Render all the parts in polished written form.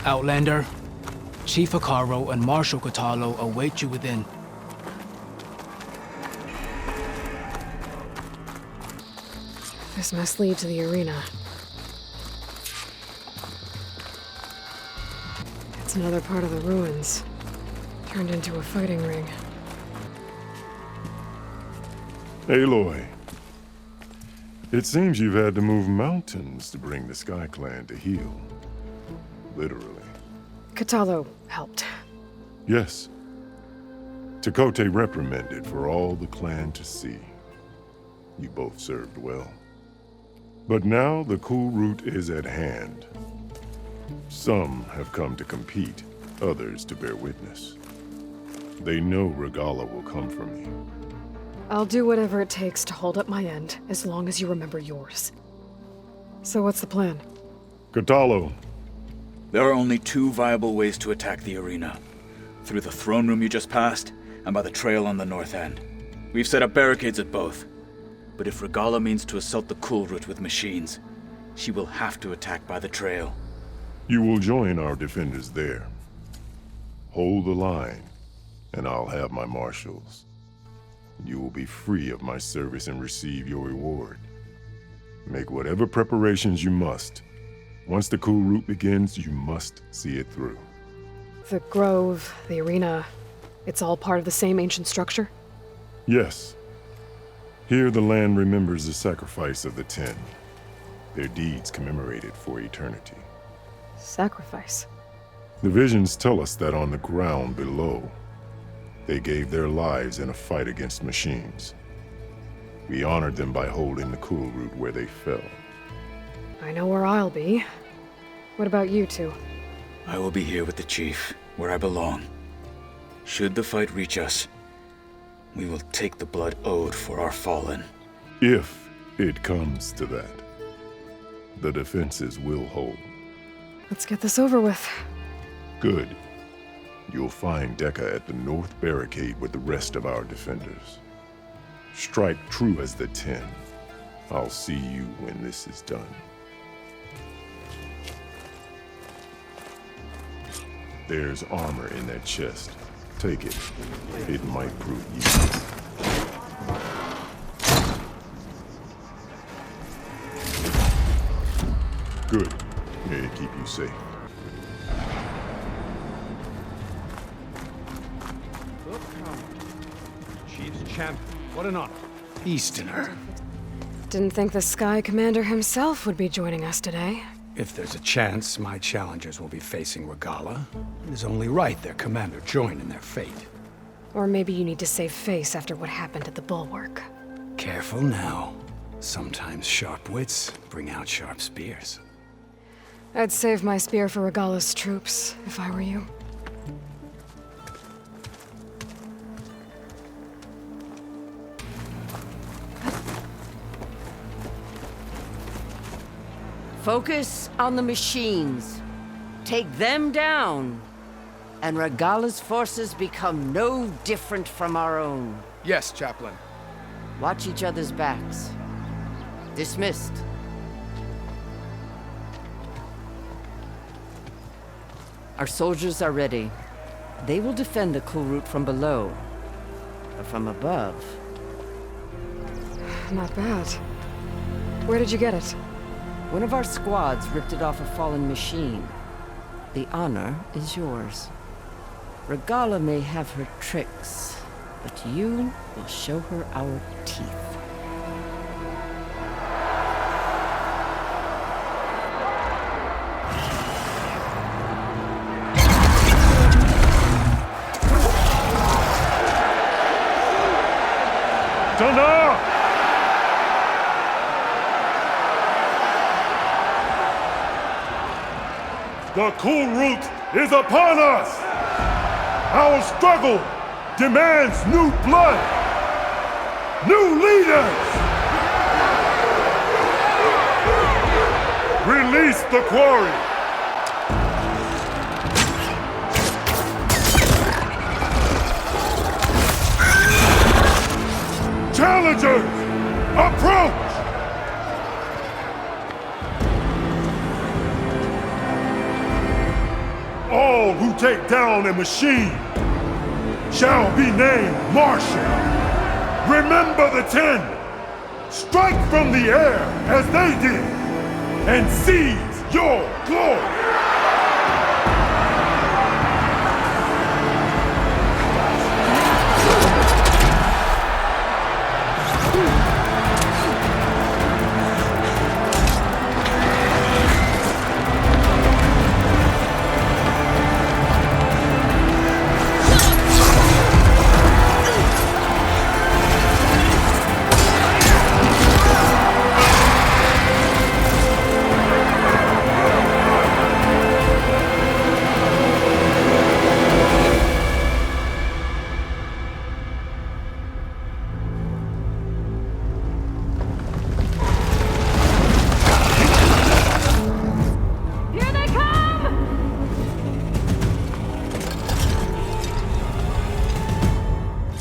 Outlander, Chief Hikaru and Marshal Katalo await you within. This must lead to the arena. It's another part of the ruins, turned into a fighting ring. Aloy, it seems you've had to move mountains to bring the Sky Clan to heal. Literally. Katalo helped. Yes. Takote reprimanded for all the clan to see. You both served well. But now the Kulrut is at hand. Some have come to compete, others to bear witness. They know Regalla will come for me. I'll do whatever it takes to hold up my end, as long as you remember yours. So what's the plan? Katalo. There are only two viable ways to attack the arena. Through the throne room you just passed, and by the trail on the north end. We've set up barricades at both. But if Regalla means to assault the Kulrut with machines, she will have to attack by the trail. You will join our defenders there. Hold the line, and I'll have my marshals. You will be free of my service and receive your reward. Make whatever preparations you must. Once the Kulrut begins, you must see it through. The grove, the arena, it's all part of the same ancient structure? Yes. Here the land remembers the sacrifice of the Ten. Their deeds commemorated for eternity. Sacrifice? The visions tell us that on the ground below, they gave their lives in a fight against machines. We honored them by holding the Kulrut where they fell. I know where I'll be. What about you two? I will be here with the chief, where I belong. Should the fight reach us, we will take the blood owed for our fallen. If it comes to that, the defenses will hold. Let's get this over with. Good. You'll find Dekka at the north barricade with the rest of our defenders. Strike true as the Ten. I'll see you when this is done. There's armor in that chest. Take it. It might prove useful. Good. May it keep you safe. Chief's champion. What an honor. Easterner. Didn't think the Sky Commander himself would be joining us today. If there's a chance, my challengers will be facing Regalla. It is only right their commander join in their fate. Or maybe you need to save face after what happened at the Bulwark. Careful now. Sometimes sharp wits bring out sharp spears. I'd save my spear for Regalla's troops, if I were you. Focus on the machines. Take them down, and Regalla's forces become no different from our own. Yes, Chaplain. Watch each other's backs. Dismissed. Our soldiers are ready. They will defend the Kulrut from below. But from above... Not bad. Where did you get it? One of our squads ripped it off a fallen machine. The honor is yours. Regalla may have her tricks, but you will show her our teeth. Dana! The Kulrut is upon us! Our struggle demands new blood! New leaders! Release the quarry! Challengers, approach! who take down a machine shall be named Marshal. Remember the 10. Strike from the air as they did, and seize your glory.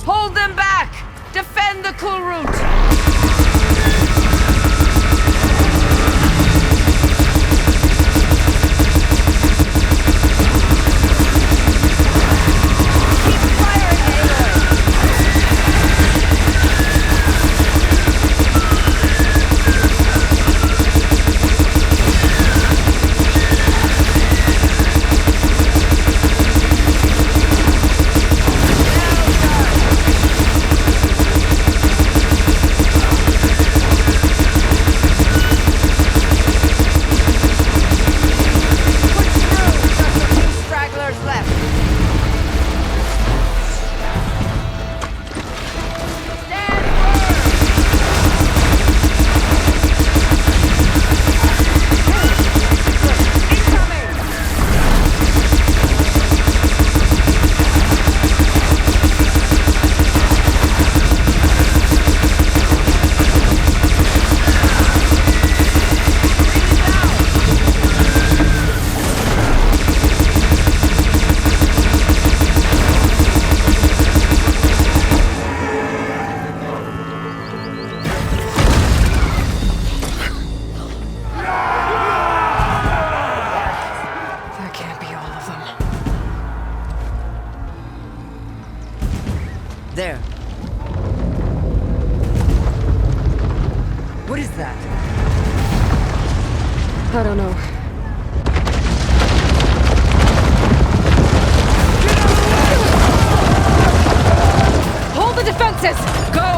Hold them back! Defend the Kulrut! There. What is that? I don't know. Hold the defenses! Go!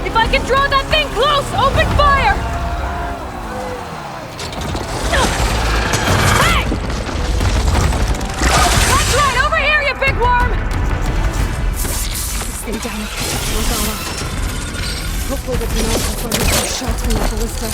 If I can draw that thing close, open fire! Hey! That's right, over here, you big worm! Stay down, Morgana. Hopefully the canals will find those shots from that ballista.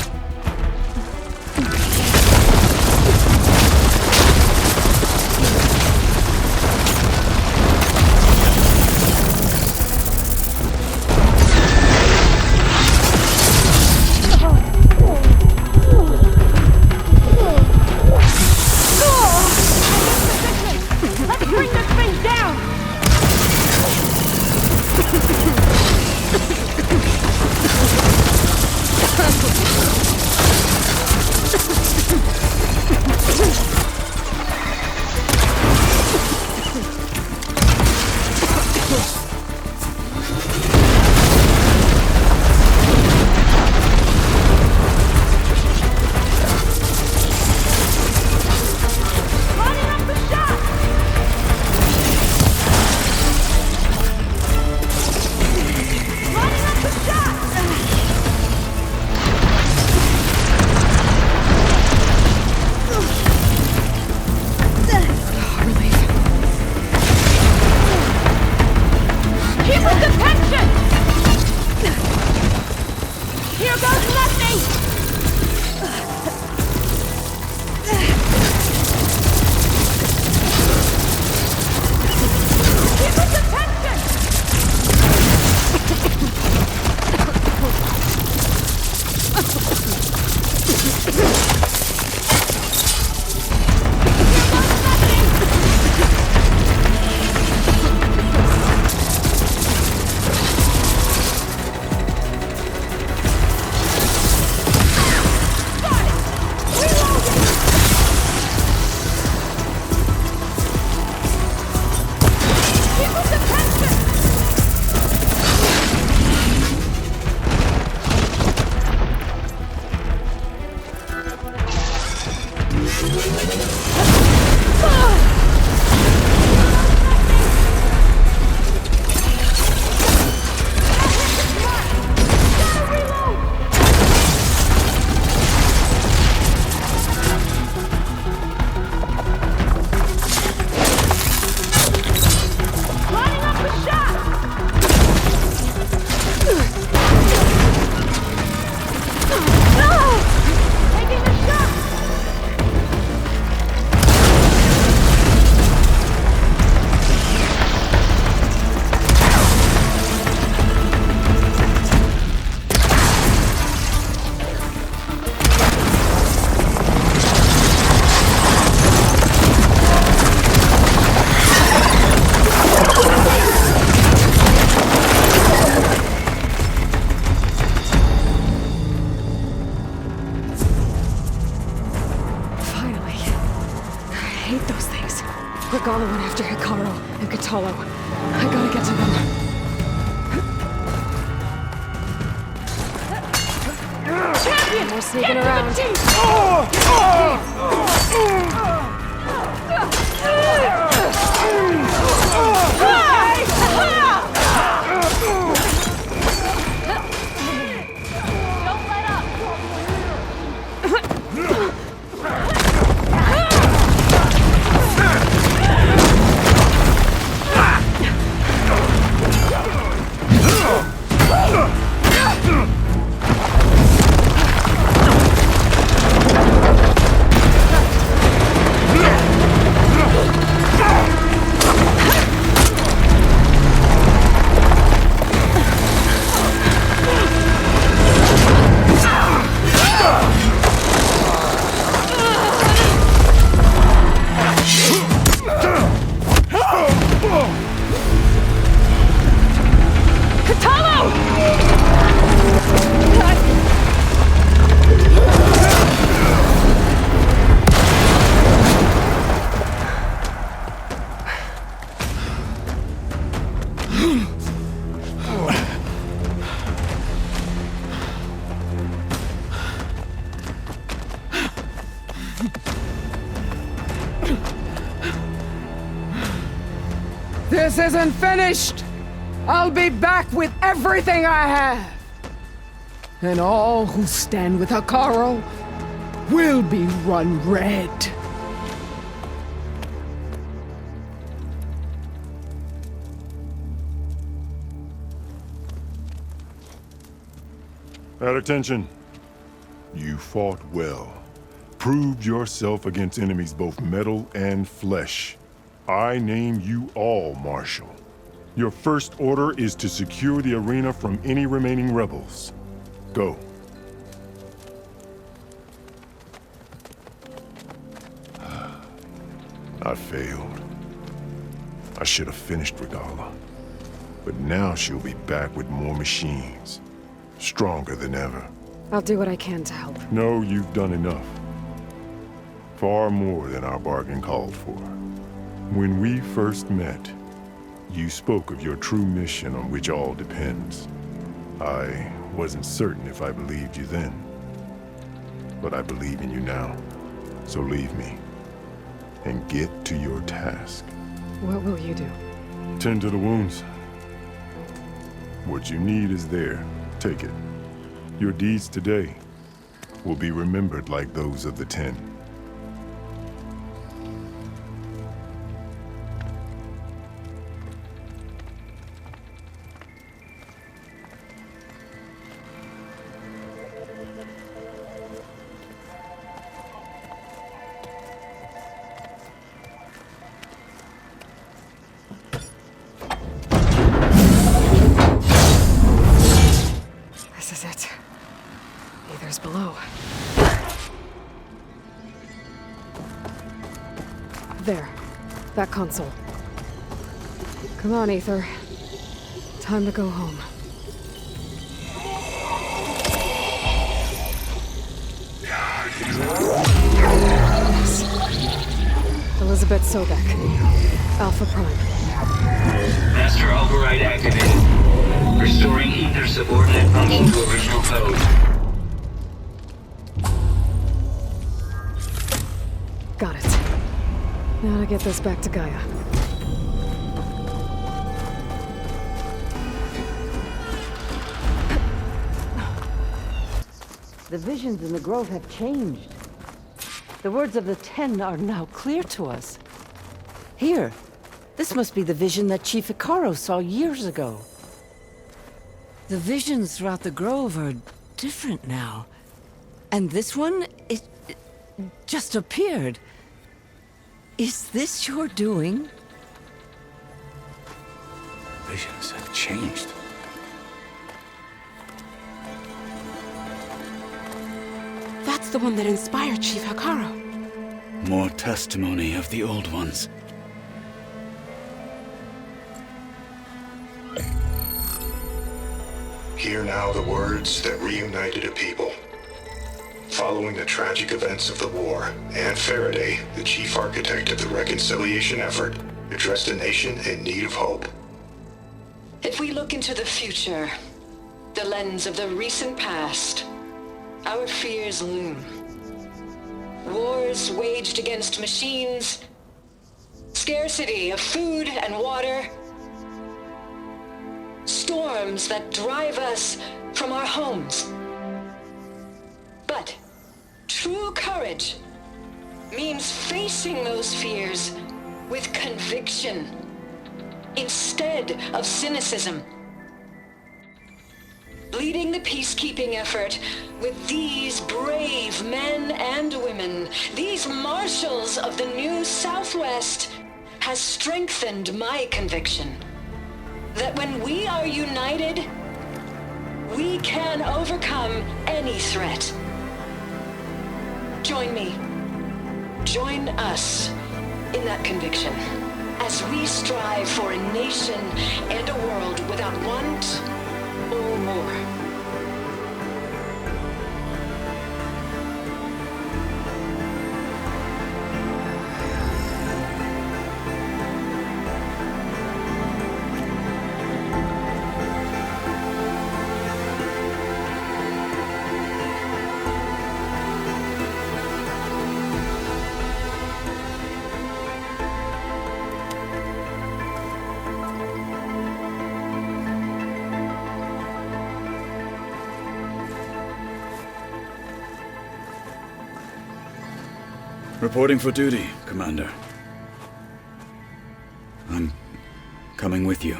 Regala went after Hikaru and Katalo. I gotta get to them. Champion! We're sneaking around. This isn't finished! I'll be back with everything I have! And all who stand with Hikaru will be run red. At attention. You fought well. Proved yourself against enemies both metal and flesh. I name you all Marshal. Your first order is to secure the arena from any remaining rebels. Go. I failed. I should have finished Regala. But now she'll be back with more machines. Stronger than ever. I'll do what I can to help. No, you've done enough. Far more than our bargain called for. When we first met, you spoke of your true mission on which all depends. I wasn't certain if I believed you then. But I believe in you now. So leave me. And get to your task. What will you do? Tend to the wounds. What you need is there. Take it. Your deeds today will be remembered like those of the 10. This is it. Aether's below. There. That console. Come on, Aether. Time to go home. Yes. Elizabeth Sobek. Alpha Prime. Master override activated. Restoring Ether subordinate function to original code. Got it. Now to get this back to Gaia. The visions in the grove have changed. The words of the Ten are now clear to us. Here, this must be the vision that Chief Hikaru saw years ago. The visions throughout the grove are different now. And this one, it just appeared. Is this your doing? Visions have changed. That's the one that inspired Chief Hikaru. More testimony of the old ones. Hear now the words that reunited a people. Following the tragic events of the war, Anne Faraday, the chief architect of the reconciliation effort, addressed a nation in need of hope. If we look into the future, the lens of the recent past, our fears loom. Wars waged against machines, scarcity of food and water, storms that drive us from our homes. But true courage means facing those fears with conviction instead of cynicism. Leading the peacekeeping effort with these brave men and women, these marshals of the new Southwest, has strengthened my conviction that when we are united, we can overcome any threat. Join me. Join us in that conviction as we strive for a nation and a world without want or more. Reporting for duty, Commander. I'm coming with you.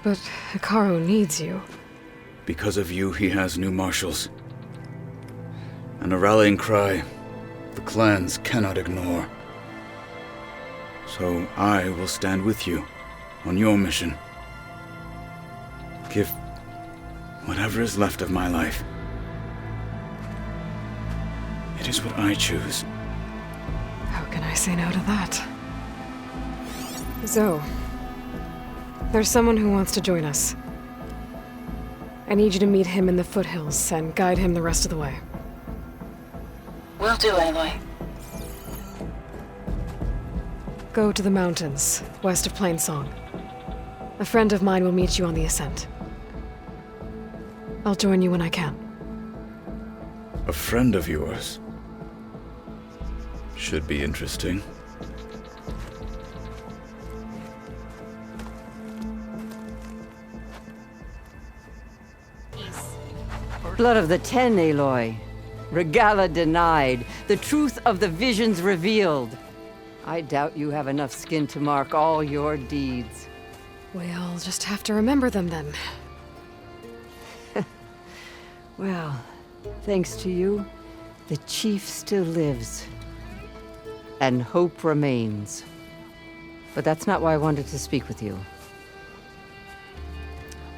But Hikaru needs you. Because of you, he has new marshals. And a rallying cry the clans cannot ignore. So I will stand with you on your mission. Give whatever is left of my life. It is what I choose. How can I say no to that? Zoe, there's someone who wants to join us. I need you to meet him in the foothills and guide him the rest of the way. Will do, Aloy. Go to the mountains, west of Plainsong. A friend of mine will meet you on the ascent. I'll join you when I can. A friend of yours? Should be interesting. Blood of the Ten, Aloy. Regala denied. The truth of the visions revealed. I doubt you have enough skin to mark all your deeds. We'll just have to remember them then. Well, thanks to you, the Chief still lives. And hope remains. But that's not why I wanted to speak with you.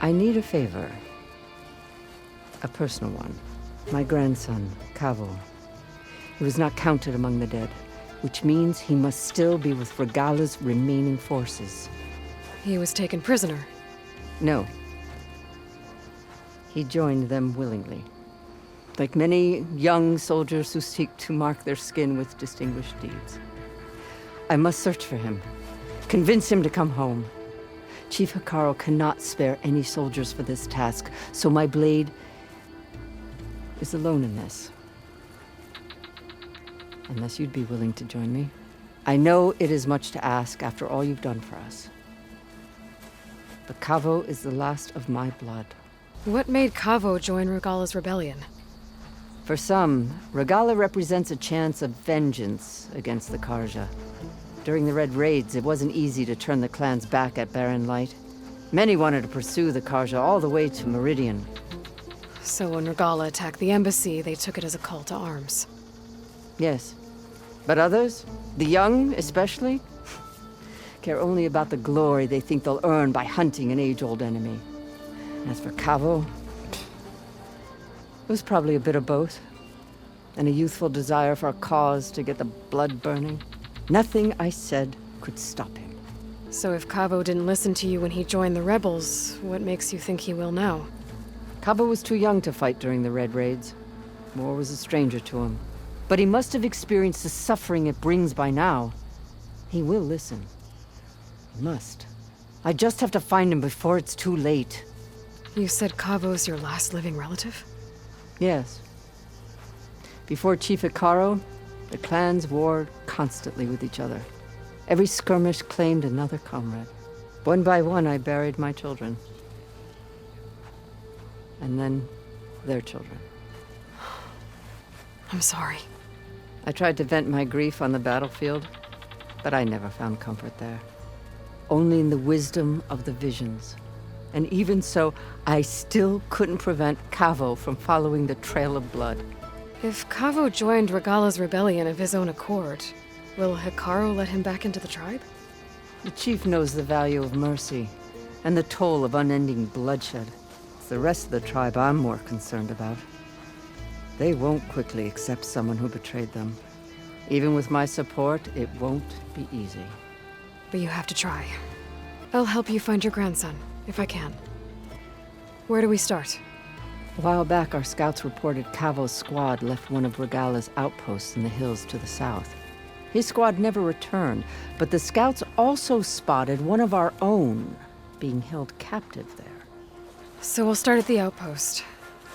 I need a favor. A personal one. My grandson, Kavo. He was not counted among the dead, which means he must still be with Regala's remaining forces. He was taken prisoner. No. He joined them willingly. Like many young soldiers who seek to mark their skin with distinguished deeds. I must search for him. Convince him to come home. Chief Hikaru cannot spare any soldiers for this task, so my blade is alone in this. Unless you'd be willing to join me. I know it is much to ask after all you've done for us. But Kavo is the last of my blood. What made Kavo join Regalla's rebellion? For some, Regalla represents a chance of vengeance against the Karja. During the Red Raids, it wasn't easy to turn the clans back at Barren Light. Many wanted to pursue the Karja all the way to Meridian. So when Regalla attacked the embassy, they took it as a call to arms. Yes. But others, the young especially, care only about the glory they think they'll earn by hunting an age-old enemy. As for Kavo, it was probably a bit of both. And a youthful desire for a cause to get the blood burning. Nothing I said could stop him. So if Kavo didn't listen to you when he joined the rebels, what makes you think he will now? Kavo was too young to fight during the Red Raids. War was a stranger to him. But he must have experienced the suffering it brings by now. He will listen. He must. I just have to find him before it's too late. You said Kavo's your last living relative? Yes. Before Chief Ikaro, the clans warred constantly with each other. Every skirmish claimed another comrade. One by one, I buried my children. And then their children. I'm sorry. I tried to vent my grief on the battlefield, but I never found comfort there. Only in the wisdom of the visions. And even so, I still couldn't prevent Kavo from following the trail of blood. If Kavo joined Regalla's rebellion of his own accord, will Hikaru let him back into the tribe? The chief knows the value of mercy, and the toll of unending bloodshed. It's the rest of the tribe I'm more concerned about. They won't quickly accept someone who betrayed them. Even with my support, it won't be easy. But you have to try. I'll help you find your grandson, if I can. Where do we start? A while back, our scouts reported Kavo's squad left one of Regalla's outposts in the hills to the south. His squad never returned, but the scouts also spotted one of our own being held captive there. So we'll start at the outpost.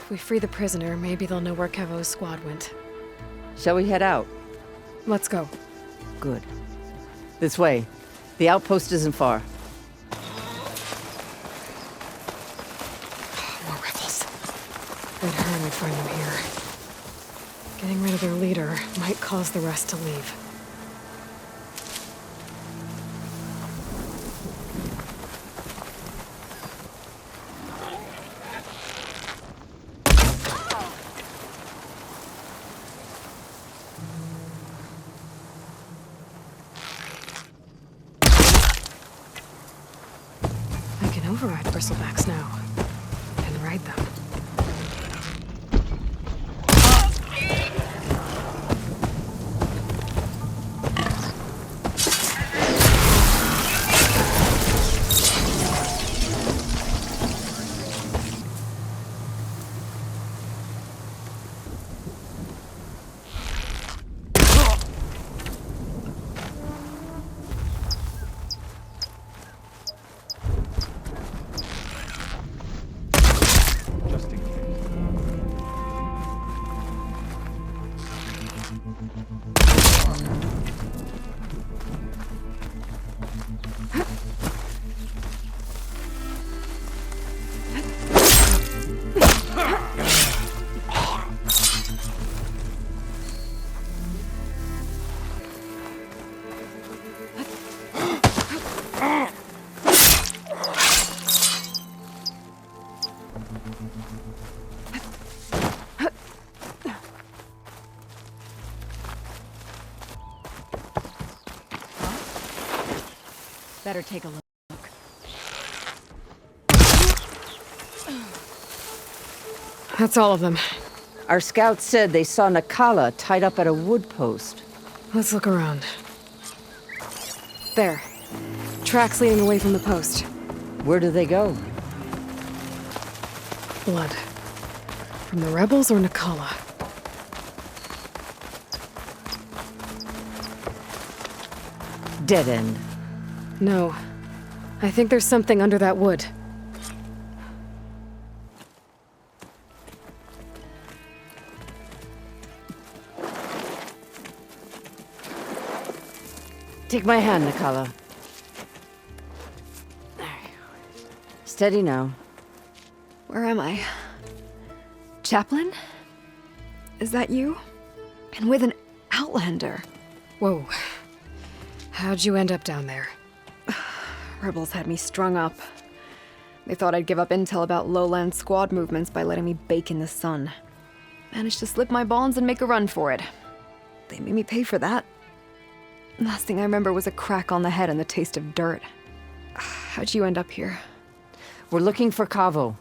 If we free the prisoner, maybe they'll know where Kavo's squad went. Shall we head out? Let's go. Good. This way. The outpost isn't far. More rebels. I'd heard we'd find them here. Getting rid of their leader might cause the rest to leave. Override bristlebacks now, and ride them. Better take a look. That's all of them. Our scouts said they saw Nakala tied up at a wood post. Let's look around. There. Tracks leading away from the post. Where do they go? Blood. From the rebels or Nakala? Dead end. No. I think there's something under that wood. Take my hand, Nikala. Steady now. Where am I? Chaplain? Is that you? And with an Outlander. Whoa. How'd you end up down there? Rebels had me strung up. They thought I'd give up intel about lowland squad movements by letting me bake in the sun. Managed to slip my bonds and make a run for it. They made me pay for that. Last thing I remember was a crack on the head and the taste of dirt. How'd you end up here? We're looking for Cavo.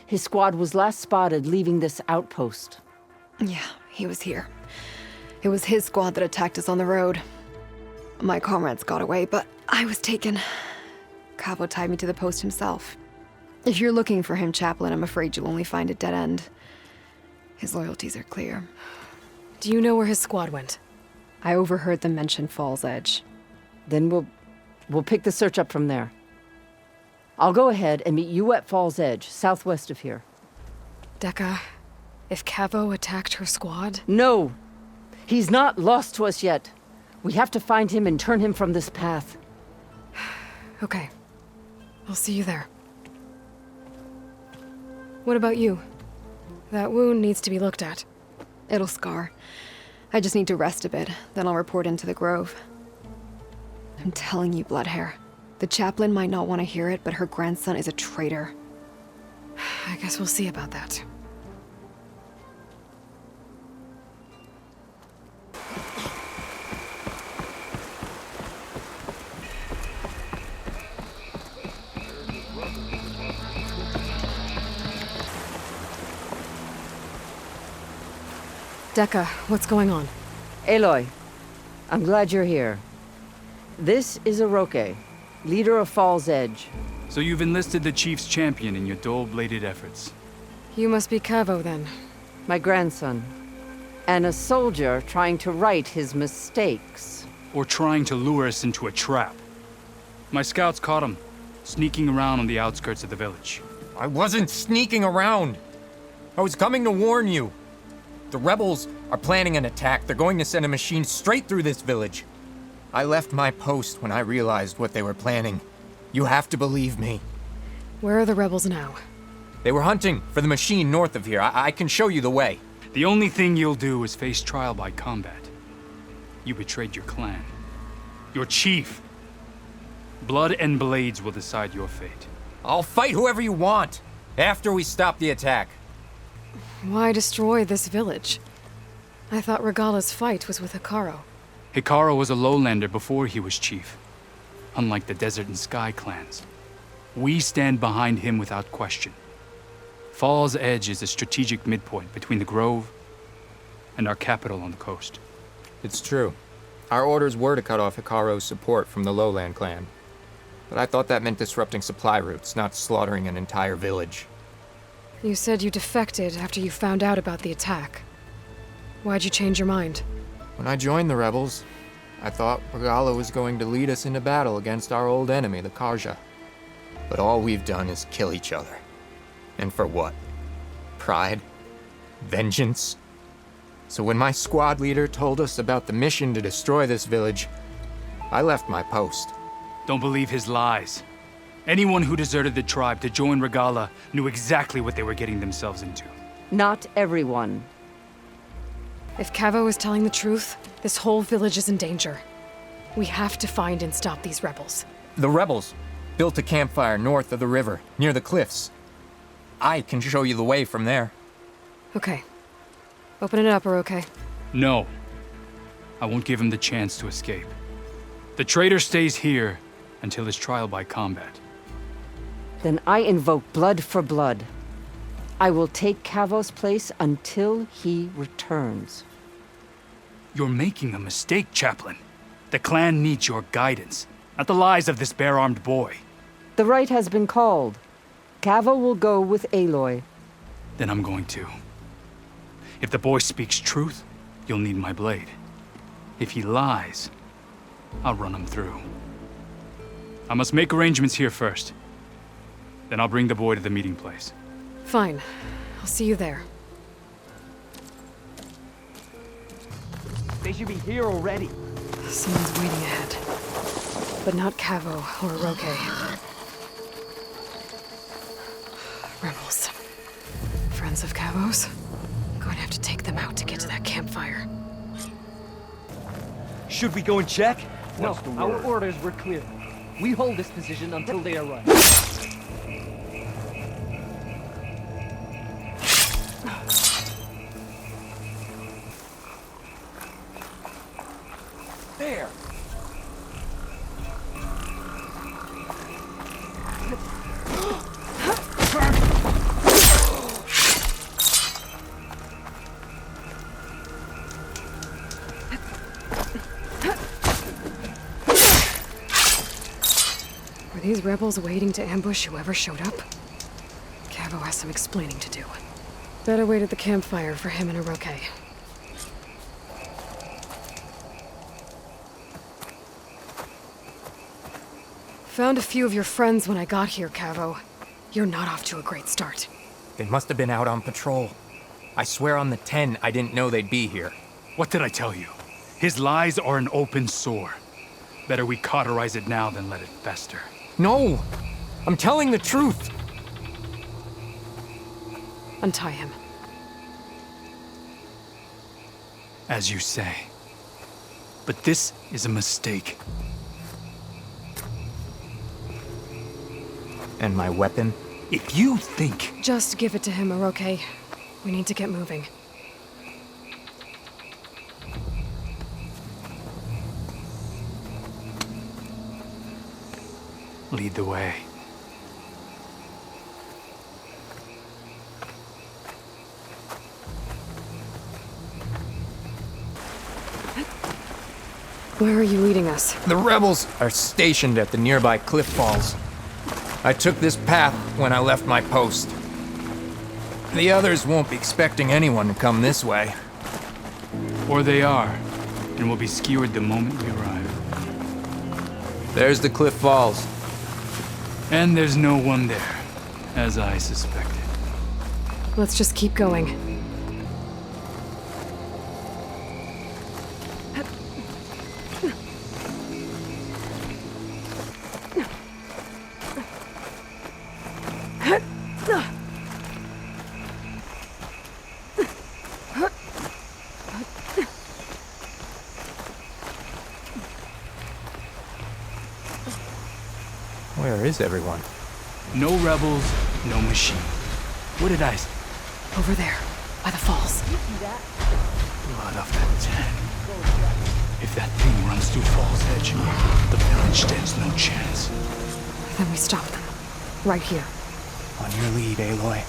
His squad was last spotted leaving this outpost. Yeah, he was here. It was his squad that attacked us on the road. My comrades got away, but I was taken. Cavo tied me to the post himself. If you're looking for him, Chaplain, I'm afraid you'll only find a dead end. His loyalties are clear. Do you know where his squad went? I overheard them mention Fall's Edge. Then we'll pick the search up from there. I'll go ahead and meet you at Fall's Edge, southwest of here. Dekka, if Cavo attacked her squad? No! He's not lost to us yet. We have to find him and turn him from this path. Okay. I'll see you there. What about you? That wound needs to be looked at. It'll scar. I just need to rest a bit, then I'll report into the Grove. I'm telling you, Bloodhair. The chaplain might not want to hear it, but her grandson is a traitor. I guess we'll see about that. Dekka, what's going on? Aloy, I'm glad you're here. This is Aroke, leader of Fall's Edge. So you've enlisted the Chief's champion in your dull-bladed efforts. You must be Cavo, then. My grandson. And a soldier trying to right his mistakes. Or trying to lure us into a trap. My scouts caught him, sneaking around on the outskirts of the village. I wasn't sneaking around. I was coming to warn you. The rebels are planning an attack. They're going to send a machine straight through this village. I left my post when I realized what they were planning. You have to believe me. Where are the rebels now? They were hunting for the machine north of here. I can show you the way. The only thing you'll do is face trial by combat. You betrayed your clan. Your chief. Blood and blades will decide your fate. I'll fight whoever you want, after we stop the attack. Why destroy this village? I thought Regala's fight was with Hikaru. Hikaru was a lowlander before he was chief. Unlike the Desert and Sky clans. We stand behind him without question. Fall's Edge is a strategic midpoint between the Grove and our capital on the coast. It's true. Our orders were to cut off Hikaru's support from the Lowland clan. But I thought that meant disrupting supply routes, not slaughtering an entire village. You said you defected after you found out about the attack. Why'd you change your mind? When I joined the rebels, I thought Regala was going to lead us into battle against our old enemy, the Karja. But all we've done is kill each other. And for what? Pride? Vengeance? So when my squad leader told us about the mission to destroy this village, I left my post. Don't believe his lies. Anyone who deserted the tribe to join Regala knew exactly what they were getting themselves into. Not everyone. If Cavo is telling the truth, this whole village is in danger. We have to find and stop these rebels. The rebels built a campfire north of the river, near the cliffs. I can show you the way from there. Okay. Open it up, Aroke. No. I won't give him the chance to escape. The traitor stays here until his trial by combat. Then I invoke blood for blood. I will take Cavo's place until he returns. You're making a mistake, Chaplain. The clan needs your guidance, not the lies of this bare-armed boy. The right has been called. Cavo will go with Aloy. Then I'm going to. If the boy speaks truth, you'll need my blade. If he lies, I'll run him through. I must make arrangements here first. Then I'll bring the boy to the meeting place. Fine. I'll see you there. They should be here already. Someone's waiting ahead. but not Cavo or Roque. Rebels. Friends of Cavo's? Going to have to take them out to get to that campfire. Should we go and check? No, our orders were clear. We hold this position until they arrive. There! Were these rebels waiting to ambush whoever showed up? Cavo has some explaining to do. Better wait at the campfire for him and Roque. Found a few of your friends when I got here, Cavo. You're not off to a great start. They must have been out on patrol. I swear on the 10, I didn't know they'd be here. What did I tell you? His lies are an open sore. Better we cauterize it now than let it fester. No! I'm telling the truth! Untie him. As you say. But this is a mistake. And my weapon? If you think... Just give it to him, Roque. We need to get moving. Lead the way. Where are you leading us? The rebels are stationed at the nearby cliff falls. I took this path when I left my post. The others won't be expecting anyone to come this way. Or they are, and will be skewered the moment we arrive. There's the cliff falls. And there's no one there, as I suspected. Let's just keep going. Where is everyone? No rebels, no machine. What did I say? Over there, by the falls. Blood of the 10. If that thing runs through Fall's Edge, the village stands no chance. Then we stop them. Right here. On your lead, Aloy.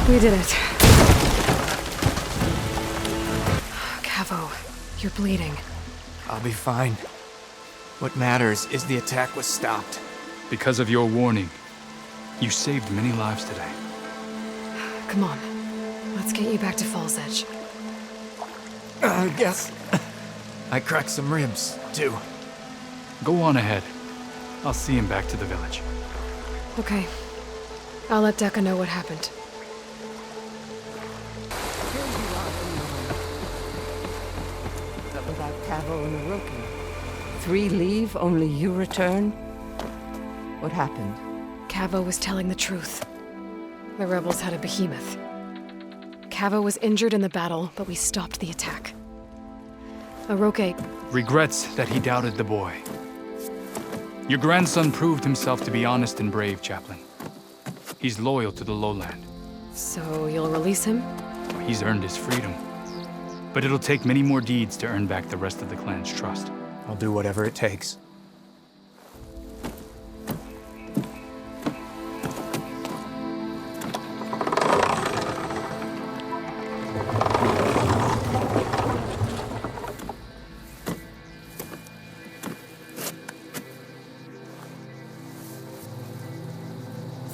We did it. Cavo, you're bleeding. I'll be fine. What matters is the attack was stopped. Because of your warning, You saved many lives today. Come on. Let's get you back to Fall's Edge. I guess I cracked some ribs, too. Go on ahead. I'll see him back to the village. Okay. I'll let Dekka know what happened. But without Cavo and Oroki, 3 leave, only you return? What happened? Cavo was telling the truth. The rebels had a behemoth. Cavo was injured in the battle, but we stopped the attack. Oroki regrets that he doubted the boy. Your grandson proved himself to be honest and brave, Chaplain. He's loyal to the lowland. So you'll release him? He's earned his freedom. But it'll take many more deeds to earn back the rest of the clan's trust. I'll do whatever it takes.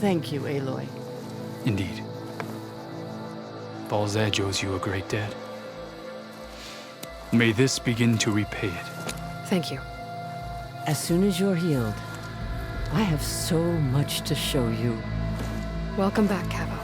Thank you, Aloy. Indeed. Fall's Edge owes you a great debt. May this begin to repay it. Thank you. As soon as you're healed, I have so much to show you. Welcome back, Cavo.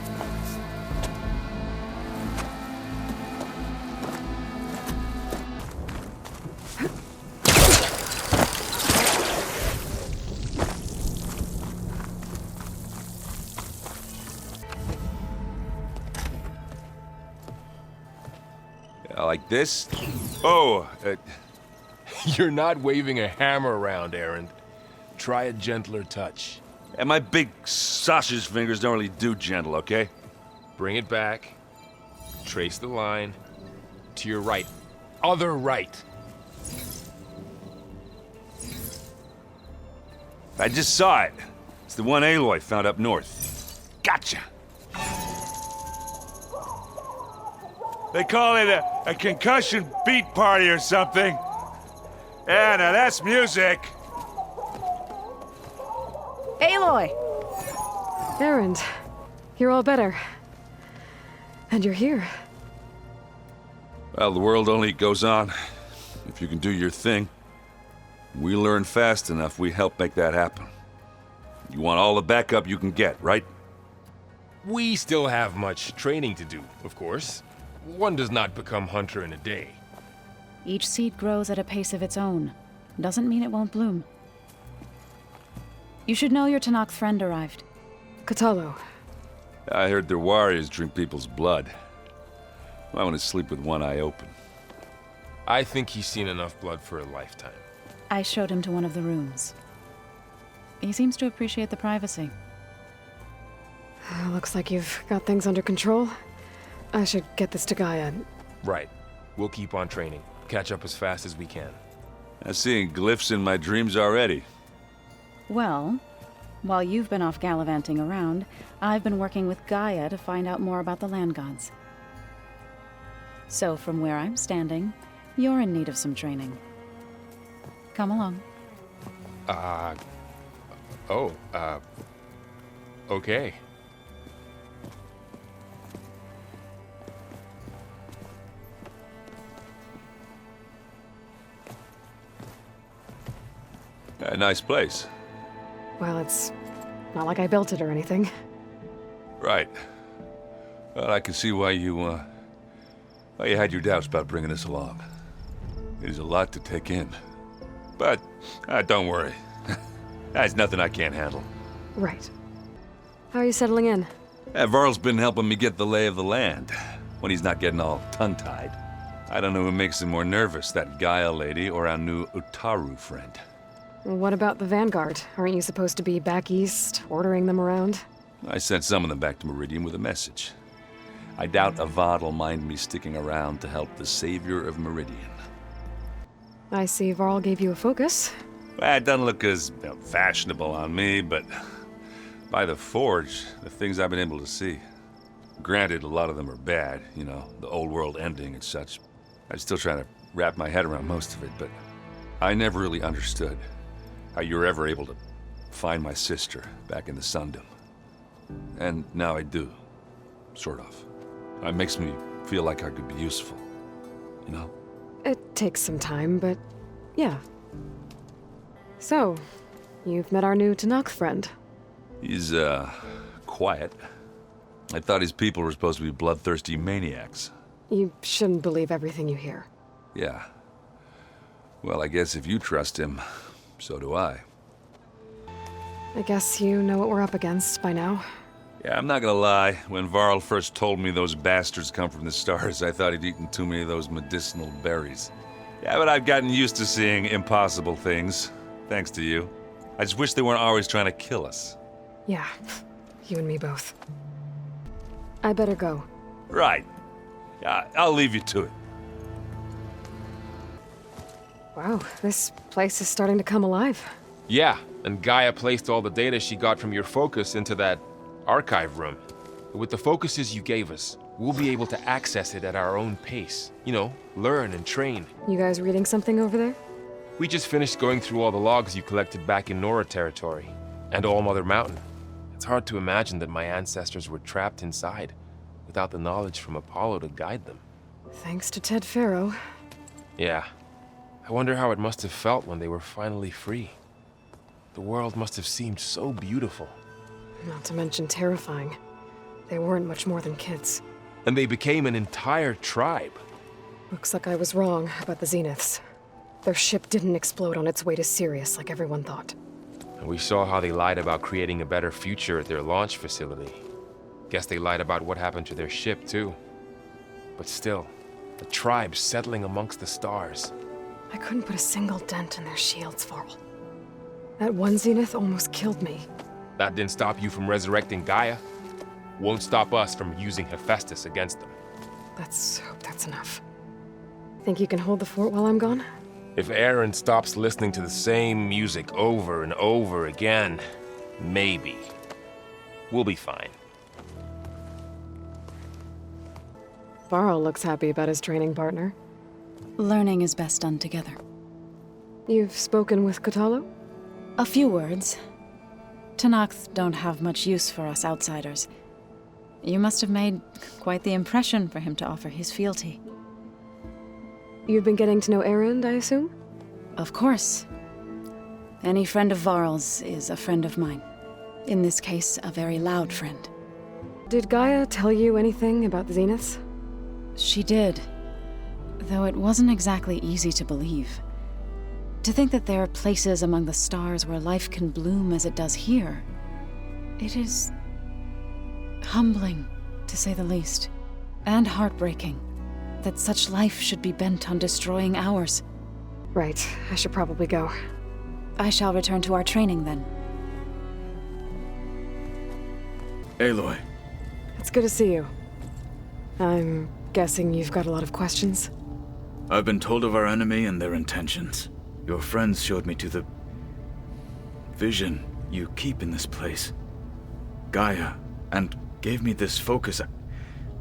Like this? Oh, you're not waving a hammer around, Errand. Try a gentler touch. And my big sausage fingers don't really do gentle, okay? Bring it back. Trace the line. To your right. Other right. I just saw it. It's the one Aloy found up north. Gotcha! They call it a concussion beat party or something. Yeah, now that's music. Aloy! Erend, you're all better. And you're here. Well, the world only goes on if you can do your thing. We learn fast enough, we help make that happen. You want all the backup you can get, right? We still have much training to do, of course. One does not become hunter in a day. Each seed grows at a pace of its own. Doesn't mean it won't bloom. You should know your Tanakh friend arrived. Kotallo. I heard their warriors drink people's blood. I want to sleep with one eye open. I think he's seen enough blood for a lifetime. I showed him to one of the rooms. He seems to appreciate the privacy. Looks like you've got things under control. I should get this to Gaia. Right. We'll keep on training. Catch up as fast as we can. I'm seeing glyphs in my dreams already. Well, while you've been off gallivanting around, I've been working with Gaia to find out more about the land gods. So from where I'm standing, you're in need of some training. Come along. Okay. A nice place. Well, it's not like I built it or anything. Right. Well, I can see why you had your doubts about bringing us along. It is a lot to take in. But, don't worry. That's nothing I can't handle. Right. How are you settling in? Varl's been helping me get the lay of the land, when he's not getting all tongue-tied. I don't know who makes him more nervous, that Gaia lady or our new Utaru friend. What about the Vanguard? Aren't you supposed to be back east, ordering them around? I sent some of them back to Meridian with a message. I doubt Avad will mind me sticking around to help the savior of Meridian. I see Varl gave you a focus. Well, it doesn't look as fashionable on me, but by the Forge, the things I've been able to see. Granted, a lot of them are bad, you know, the old world ending and such. I'm still trying to wrap my head around most of it, but I never really understood how you were ever able to find my sister back in the Sundom. And now I do. Sort of. It makes me feel like I could be useful. You know? It takes some time, but yeah. So, you've met our new Tanakh friend. He's, quiet. I thought his people were supposed to be bloodthirsty maniacs. You shouldn't believe everything you hear. Yeah. Well, I guess if you trust him, so do I. I guess you know what we're up against by now. Yeah, I'm not gonna lie. When Varl first told me those bastards come from the stars, I thought he'd eaten too many of those medicinal berries. Yeah, but I've gotten used to seeing impossible things, thanks to you. I just wish they weren't always trying to kill us. Yeah, you and me both. I better go. Right. Yeah, I'll leave you to it. Wow, this place is starting to come alive. Yeah, and Gaia placed all the data she got from your focus into that archive room. With the focuses you gave us, we'll be able to access it at our own pace. You know, learn and train. You guys reading something over there? We just finished going through all the logs you collected back in Nora territory, and All Mother Mountain. It's hard to imagine that my ancestors were trapped inside, without the knowledge from Apollo to guide them. Thanks to Ted Faro. Yeah. I wonder how it must have felt when they were finally free. The world must have seemed so beautiful. Not to mention terrifying. They weren't much more than kids. And they became an entire tribe. Looks like I was wrong about the Zeniths. Their ship didn't explode on its way to Sirius like everyone thought. And we saw how they lied about creating a better future at their launch facility. Guess they lied about what happened to their ship, too. But still, a tribe settling amongst the stars. I couldn't put a single dent in their shields, Varl. That one Zenith almost killed me. That didn't stop you from resurrecting Gaia. Won't stop us from using Hephaestus against them. Let's hope that's enough. Think you can hold the fort while I'm gone? If Aaron stops listening to the same music over and over again, maybe. We'll be fine. Varl looks happy about his training partner. Learning is best done together. You've spoken with Kotallo? A few words. Tanakh don't have much use for us outsiders. You must have made quite the impression for him to offer his fealty. You've been getting to know Aaron, I assume? Of course. Any friend of Varl's is a friend of mine. In this case, a very loud friend. Did Gaia tell you anything about the Zeniths? She did. Though it wasn't exactly easy to believe. To think that there are places among the stars where life can bloom as it does here. It is humbling, to say the least. And heartbreaking. That such life should be bent on destroying ours. Right, I should probably go. I shall return to our training then. Aloy. It's good to see you. I'm guessing you've got a lot of questions? I've been told of our enemy and their intentions. Your friends showed me to the vision you keep in this place. Gaia, and gave me this focus.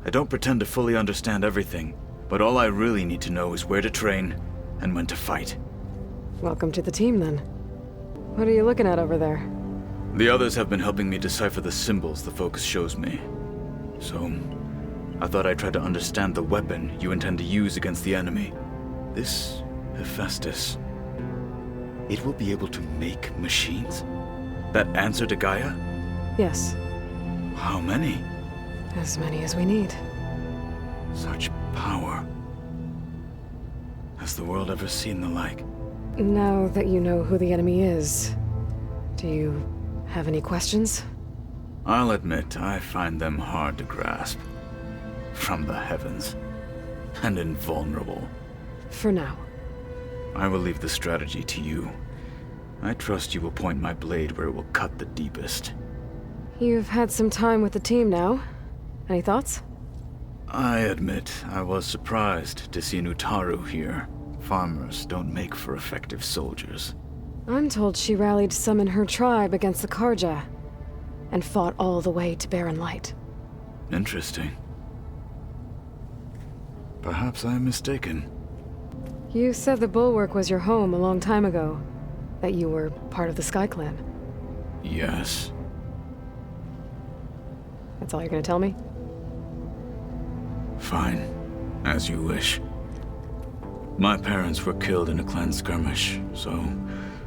I don't pretend to fully understand everything, but all I really need to know is where to train and when to fight. Welcome to the team, then. What are you looking at over there? The others have been helping me decipher the symbols the focus shows me. So, I thought I'd try to understand the weapon you intend to use against the enemy. This Hephaestus. It will be able to make machines? That answer to Gaia? Yes. How many? As many as we need. Such power. Has the world ever seen the like? Now that you know who the enemy is, do you have any questions? I'll admit, I find them hard to grasp. From the heavens. And invulnerable. For now. I will leave the strategy to you. I trust you will point my blade where it will cut the deepest. You've had some time with the team now. Any thoughts? I admit, I was surprised to see Nutaru here. Farmers don't make for effective soldiers. I'm told she rallied some in her tribe against the Karja, and fought all the way to Barren Light. Interesting. Perhaps I'm mistaken. You said the Bulwark was your home a long time ago. That you were part of the Sky Clan. Yes. That's all you're gonna tell me? Fine. As you wish. My parents were killed in a clan skirmish, so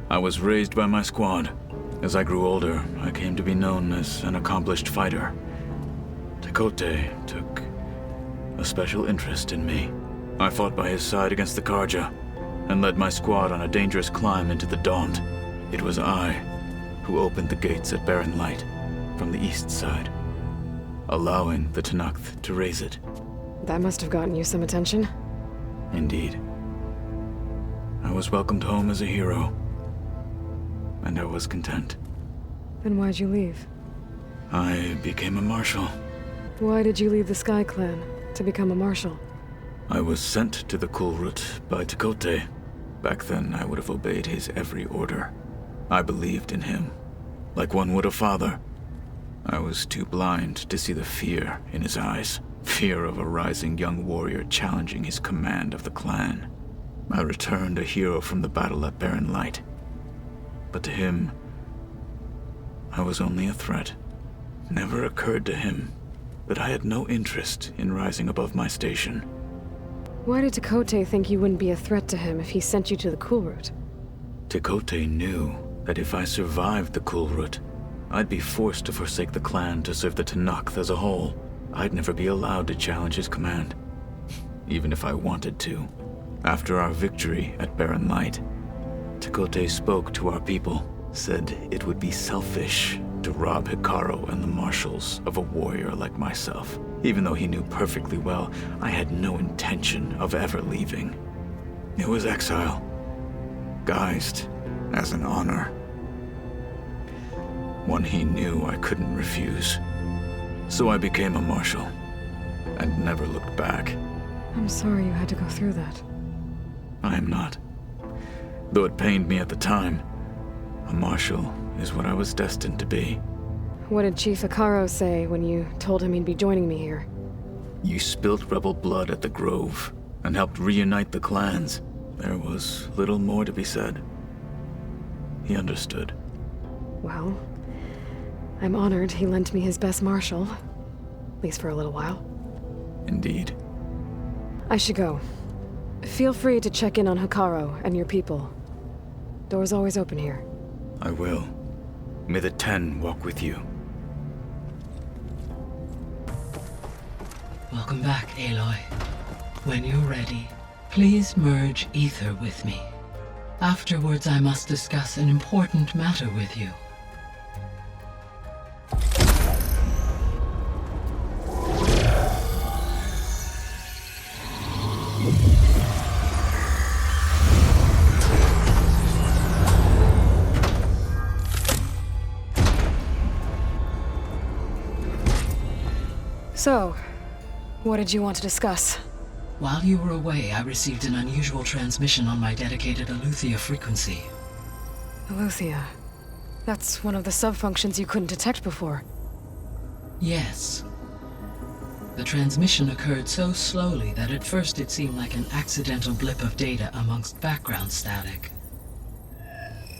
I was raised by my squad. As I grew older, I came to be known as an accomplished fighter. Tekote took a special interest in me. I fought by his side against the Karja, and led my squad on a dangerous climb into the Daunt. It was I who opened the gates at Barren Light from the east side, allowing the Tenakth to raise it. That must have gotten you some attention. Indeed. I was welcomed home as a hero, and I was content. Then why'd you leave? I became a marshal. Why did you leave the Sky Clan to become a marshal? I was sent to the Kulrut by Tekote. Back then, I would have obeyed his every order. I believed in him, like one would a father. I was too blind to see the fear in his eyes. Fear of a rising young warrior challenging his command of the clan. I returned a hero from the battle at Barren Light. But to him, I was only a threat. It never occurred to him that I had no interest in rising above my station. Why did Tekote think you wouldn't be a threat to him if he sent you to the Kulrut? Tekote knew that if I survived the Kulrut, I'd be forced to forsake the clan to serve the Tenakth as a whole. I'd never be allowed to challenge his command, even if I wanted to. After our victory at Barren Light, Tekote spoke to our people, said it would be selfish to rob Hikaru and the marshals of a warrior like myself. Even though he knew perfectly well I had no intention of ever leaving. It was exile, guised as an honor. One he knew I couldn't refuse. So I became a marshal, and never looked back. I'm sorry you had to go through that. I am not. Though it pained me at the time, a marshal is what I was destined to be. What did Chief Hikaru say when you told him he'd be joining me here? You spilt rebel blood at the Grove, and helped reunite the clans. There was little more to be said. He understood. Well, I'm honored he lent me his best marshal. At least for a little while. Indeed. I should go. Feel free to check in on Hikaru and your people. Door's always open here. I will. May the 10 walk with you. Welcome back, Aloy. When you're ready, please merge ether with me. Afterwards, I must discuss an important matter with you. So, what did you want to discuss? While you were away, I received an unusual transmission on my dedicated Eleuthia frequency. Eleuthia. That's one of the sub-functions you couldn't detect before. Yes. The transmission occurred so slowly that at first it seemed like an accidental blip of data amongst background static.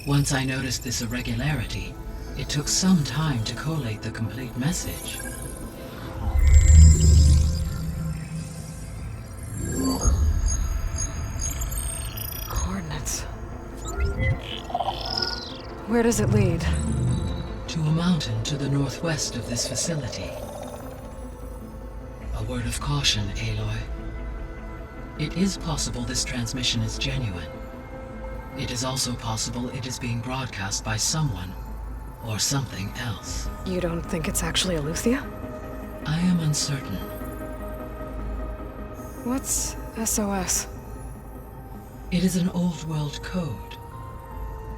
Once I noticed this irregularity, it took some time to collate the complete message. Coordinates. Where does it lead? To a mountain to the northwest of this facility. A word of caution, Aloy. It is possible this transmission is genuine. It is also possible it is being broadcast by someone or something else. You don't think it's actually Eleuthia? I am uncertain. What's SOS? It is an old world code.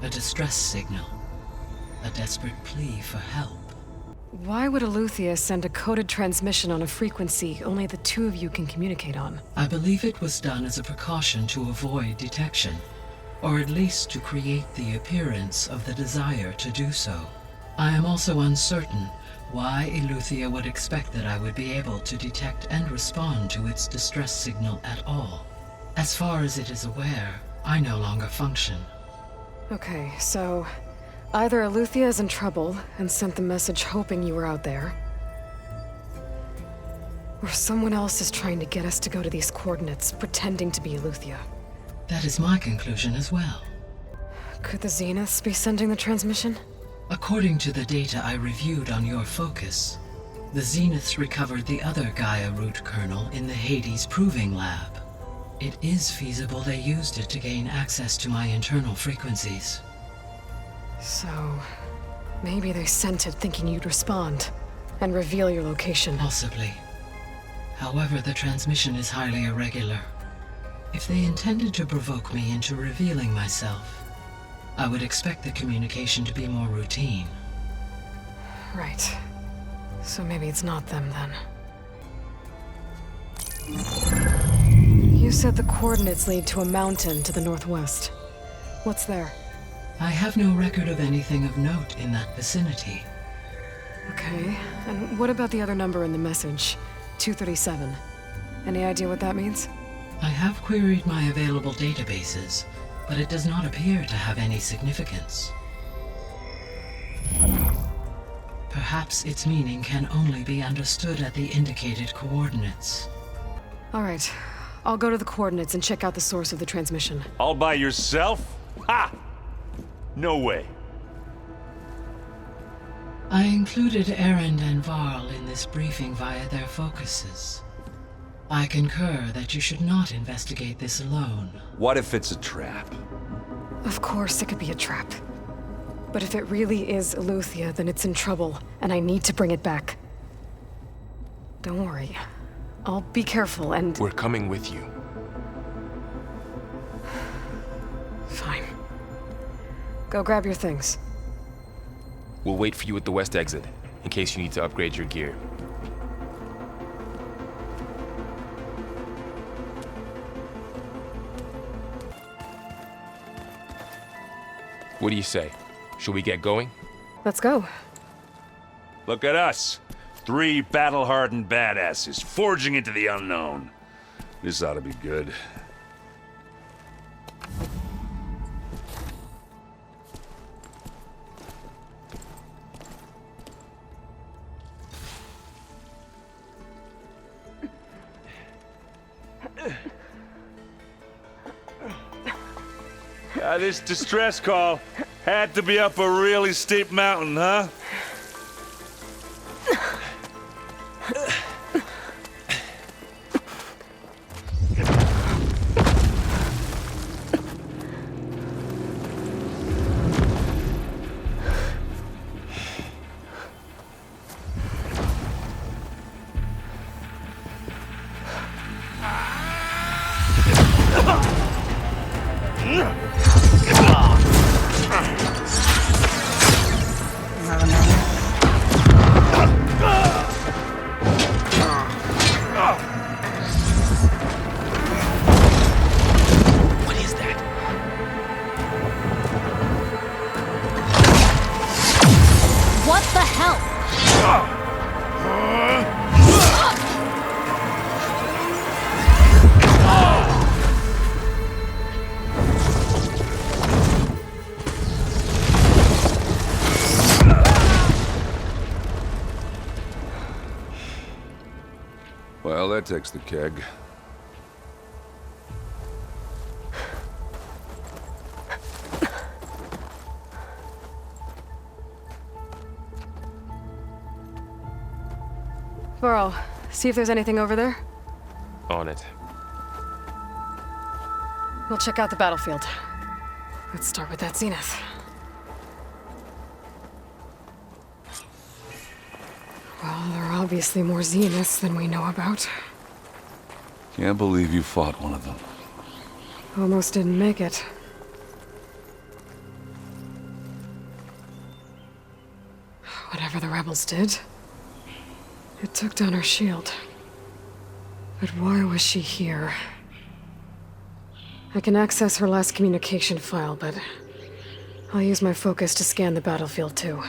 A distress signal. A desperate plea for help. Why would Eleuthia send a coded transmission on a frequency only the two of you can communicate on? I believe it was done as a precaution to avoid detection, or at least to create the appearance of the desire to do so. I am also uncertain why Eleuthia would expect that I would be able to detect and respond to its distress signal at all. As far as it is aware, I no longer function. Okay, so either Eleuthia is in trouble and sent the message hoping you were out there, Or someone else is trying to get us to go to these coordinates, pretending to be Eleuthia. That is my conclusion as well. Could the Zeniths be sending the transmission? According to the data I reviewed on your focus, the Zeniths recovered the other Gaia root kernel in the Hades Proving Lab. It is feasible they used it to gain access to my internal frequencies. So, maybe they sent it thinking you'd respond and reveal your location. Possibly. However, the transmission is highly irregular. If they intended to provoke me into revealing myself, I would expect the communication to be more routine. Right. So maybe it's not them then. You said the coordinates lead to a mountain to the northwest. What's there? I have no record of anything of note in that vicinity. Okay, and what about the other number in the message? 237. Any idea what that means? I have queried my available databases, but it does not appear to have any significance. Perhaps its meaning can only be understood at the indicated coordinates. All right, I'll go to the coordinates and check out the source of the transmission. All by yourself? Ha! No way. I included Erend and Varl in this briefing via their focuses. I concur that you should not investigate this alone. What if it's a trap? Of course it could be a trap. But if it really is Eleuthia, then it's in trouble, and I need to bring it back. Don't worry. I'll be careful and... We're coming with you. Fine. Go grab your things. We'll wait for you at the west exit, in case you need to upgrade your gear. What do you say? Should we get going? Let's go. Look at us. 3 battle-hardened badasses forging into the unknown. This ought to be good. This distress call had to be up a really steep mountain, huh? Well, that takes the keg. Varl, see if there's anything over there. On it. We'll check out the battlefield. Let's start with that Zenith. Well, there are obviously more Zeniths than we know about. Can't believe you fought one of them. Almost didn't make it. Whatever the rebels did, it took down her shield. But why was she here? I can access her last communication file, but I'll use my focus to scan the battlefield too.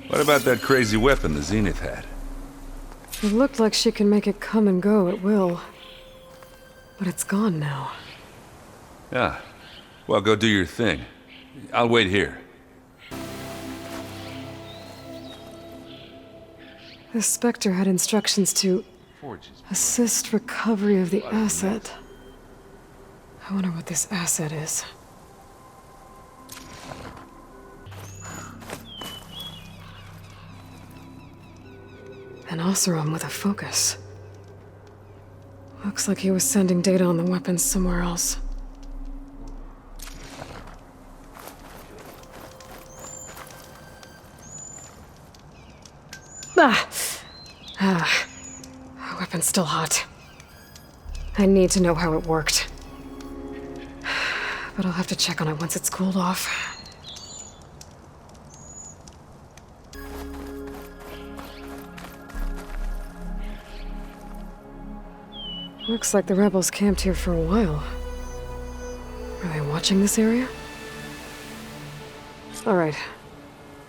What about that crazy weapon the Zenith had? It looked like she can make it come and go at will. But it's gone now. Yeah. Well, go do your thing. I'll wait here. The Spectre had instructions to Assist recovery of the asset. I wonder what this asset is. An Oseram with a focus. Looks like he was sending data on the weapons somewhere else. Weapon's still hot. I need to know how it worked. But I'll have to check on it once it's cooled off. Looks like the rebels camped here for a while. Are they watching this area? Alright.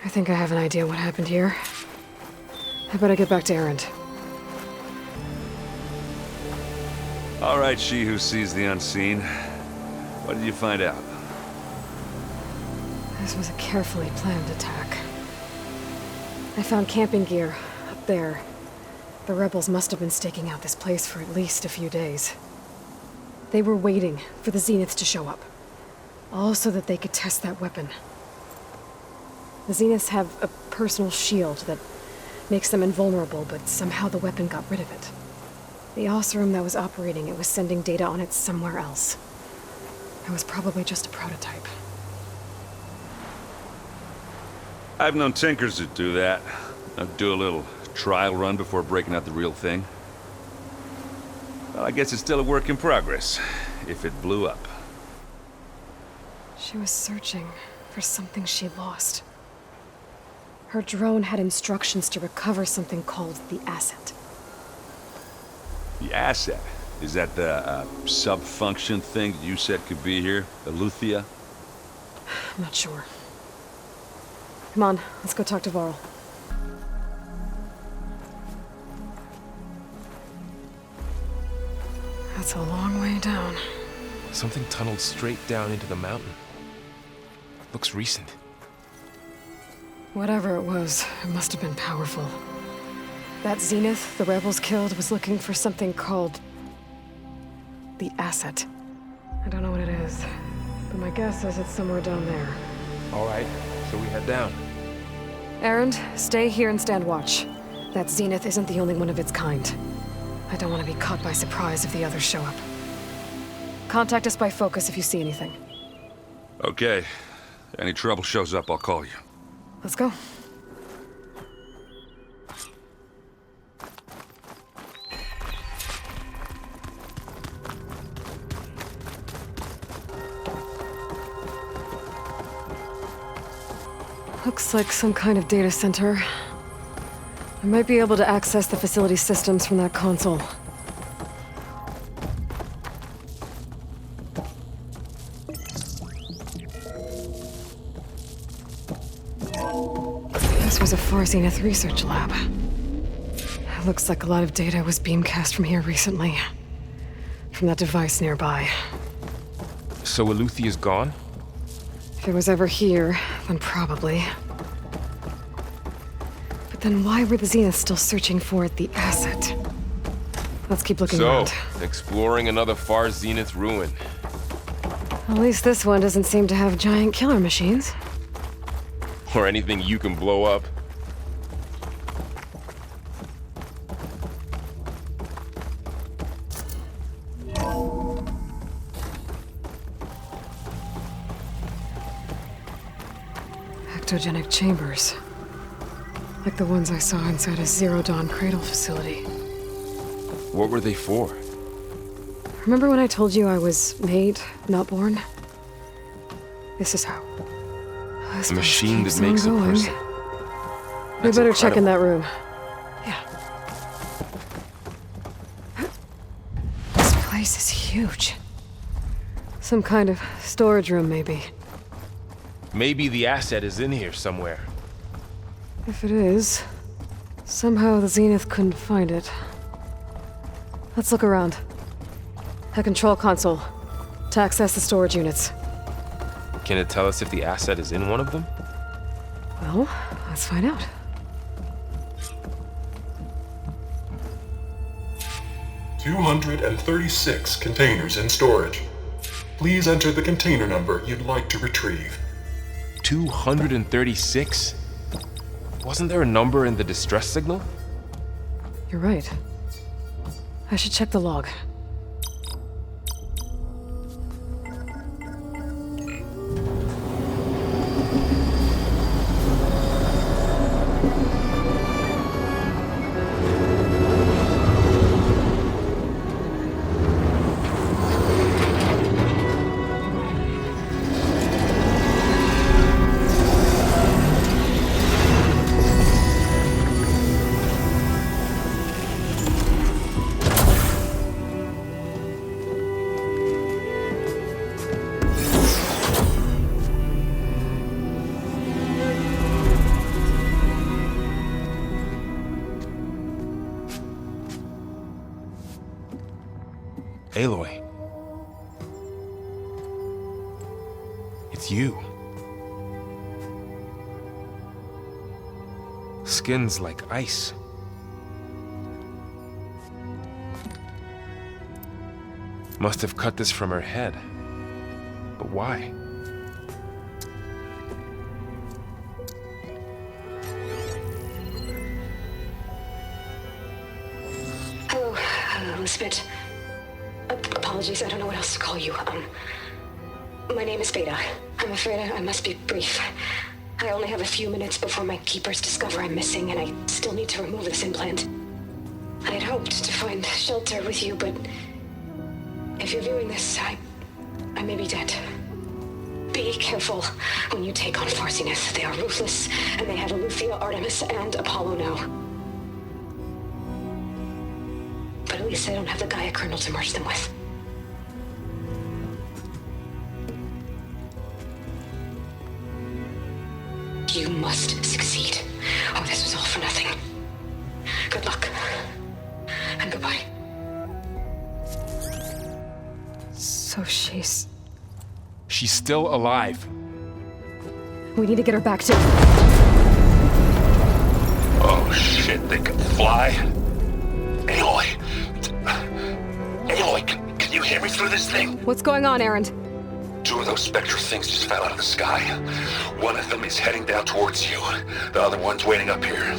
I think I have an idea what happened here. I better get back to Erend. All right, she who sees the unseen. What did you find out? This was a carefully planned attack. I found camping gear up there. The rebels must have been staking out this place for at least a few days. They were waiting for the Zeniths to show up. All so that they could test that weapon. The Zeniths have a personal shield that makes them invulnerable, but somehow the weapon got rid of it. The Oseram that was operating it was sending data on it somewhere else. It was probably just a prototype. I've known tinkers that do that. I'd do a little trial run before breaking out the real thing. Well, I guess it's still a work in progress, if it blew up. She was searching for something she lost. Her drone had instructions to recover something called the asset. The asset? Is that the sub-function thing that you said could be here? Eleuthia? I'm not sure. Come on, let's go talk to Varl. That's a long way down. Something tunneled straight down into the mountain. Looks recent. Whatever it was, it must have been powerful. That Zenith the rebels killed was looking for something called the asset. I don't know what it is, but my guess is it's somewhere down there. All right, so we head down. Erend, stay here and stand watch. That Zenith isn't the only one of its kind. I don't want to be caught by surprise if the others show up. Contact us by focus if you see anything. Okay. Any trouble shows up, I'll call you. Let's go. Looks like some kind of data center. I might be able to access the facility systems from that console. This was a Far Zenith research lab. It looks like a lot of data was beamcast from here recently. From that device nearby. So Eleuthea's gone? If it was ever here, then probably. But then why were the Zeniths still searching for the asset? Let's keep looking around. So, exploring another Far Zenith ruin. At least this one doesn't seem to have giant killer machines. Or anything you can blow up. Ectogenic chambers. Like the ones I saw inside a Zero Dawn cradle facility. What were they for? Remember when I told you I was made, not born? This is how. A machine that makes a person. We better check in that room. Yeah. This place is huge. Some kind of storage room, maybe. Maybe the asset is in here somewhere. If it is, somehow the Zenith couldn't find it. Let's look around. A control console to access the storage units. Can it tell us if the asset is in one of them? Well, let's find out. 236 containers in storage. Please enter the container number you'd like to retrieve. 236? Wasn't there a number in the distress signal? You're right. I should check the log. Aloy. It's you. Skin's like ice. Must have cut this from her head. But why? Hello, Elizabeth. Apologies, I don't know what else to call you. My name is Beta. I'm afraid I must be brief. I only have a few minutes before my keepers discover I'm missing, and I still need to remove this implant. I had hoped to find shelter with you, but if you're viewing this, I may be dead. Be careful when you take on Farsiness. They are ruthless, and they have Eleuthia, Artemis, and Apollo now. But at least I don't have the Gaia kernel to merge them with. You must succeed. Oh, this was all for nothing. Good luck. And goodbye. So she's... She's still alive. We need to get her back to... Oh shit, they can fly? Aloy! Aloy, can you hear me through this thing? What's going on, Erend? 2 of those spectral things just fell out of the sky. One of them is heading down towards you. The other one's waiting up here.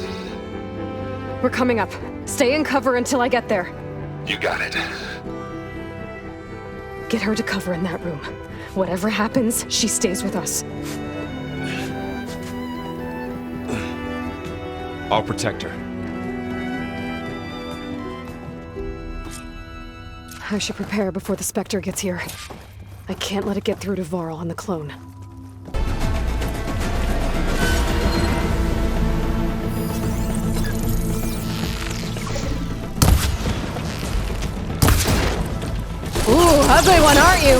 We're coming up. Stay in cover until I get there. You got it. Get her to cover in that room. Whatever happens, she stays with us. I'll protect her. I should prepare before the Spectre gets here. I can't let it get through to Varl and the clone. Ooh, ugly one, aren't you?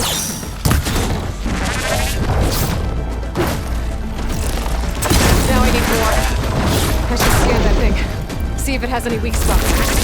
Now I need more. I should scan that thing. See if it has any weak spots.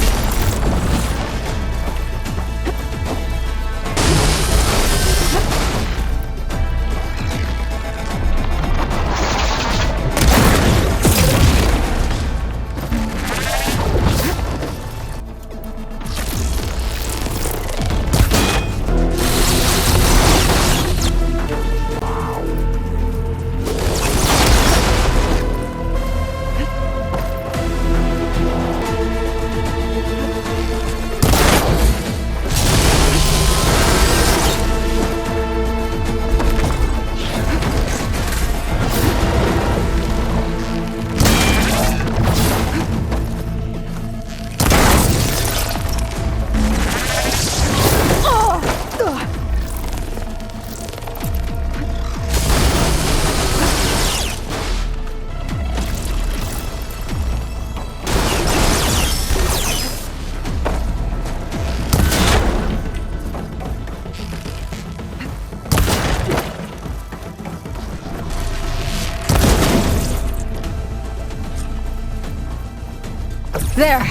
There.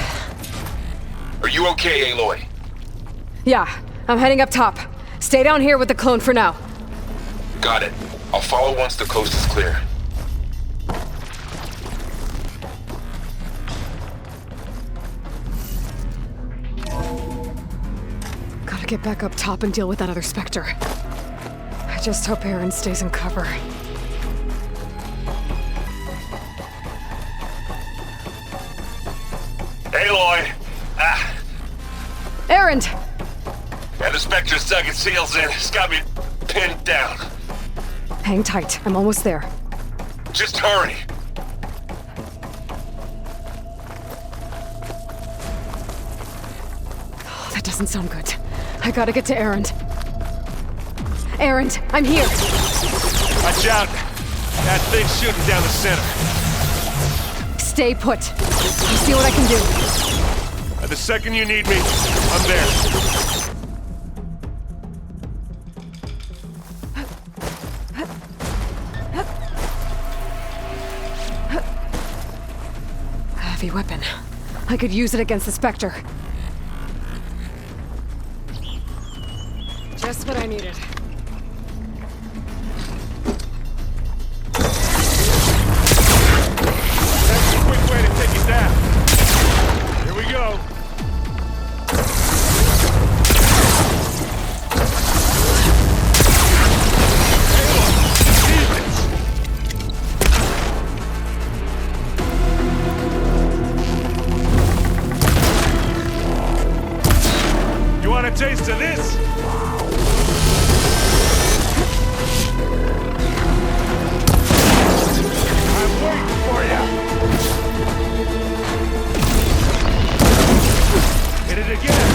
Are you okay, Aloy? Yeah, I'm heading up top. Stay down here with the clone for now. Got it. I'll follow once the coast is clear. Gotta get back up top and deal with that other Spectre. I just hope Aaron stays in cover. Aloy! Aaron! Yeah, the Spectre's dug its heels in. It's got me pinned down. Hang tight. I'm almost there. Just hurry. Oh, that doesn't sound good. I gotta get to Aaron. Aaron, I'm here! Watch out! That thing's shooting down the center. Stay put. I'll see what I can do. The second you need me, I'm there. Heavy weapon. I could use it against the Spectre. Just what I needed. That's a quick way to take it down. Here we go. You want a taste of this? I'm waiting for you. Hit it again.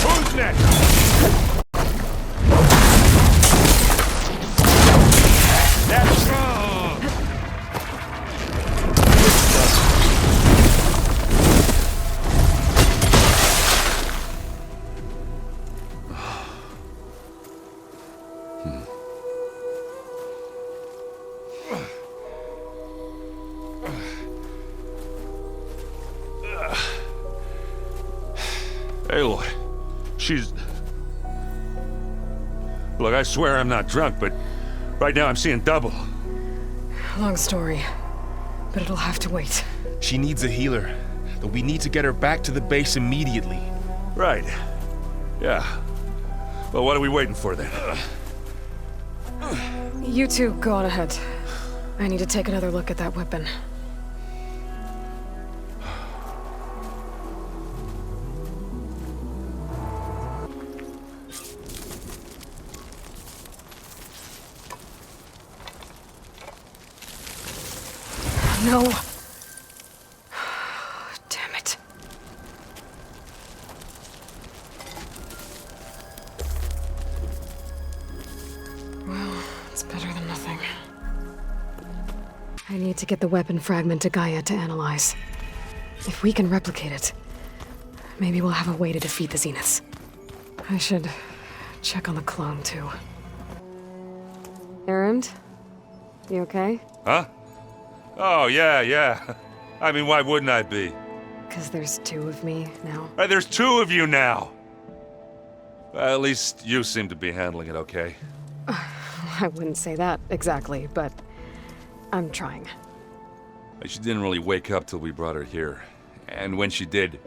Who's next? That's wrong. Aloy, she's... Look, I swear I'm not drunk, but right now I'm seeing double. Long story, but it'll have to wait. She needs a healer, but we need to get her back to the base immediately. Right. Yeah. Well, what are we waiting for then? You two, go on ahead. I need to take another look at that weapon. No. Damn it. Well, it's better than nothing. I need to get the weapon fragment to Gaia to analyze. If we can replicate it, maybe we'll have a way to defeat the Zeniths. I should check on the clone, too. Aaron? You okay? Huh? Oh, yeah. I mean, why wouldn't I be? Because there's two of me now. There's two of you now! Well, at least you seem to be handling it okay. I wouldn't say that exactly, but I'm trying. She didn't really wake up till we brought her here. And when she did,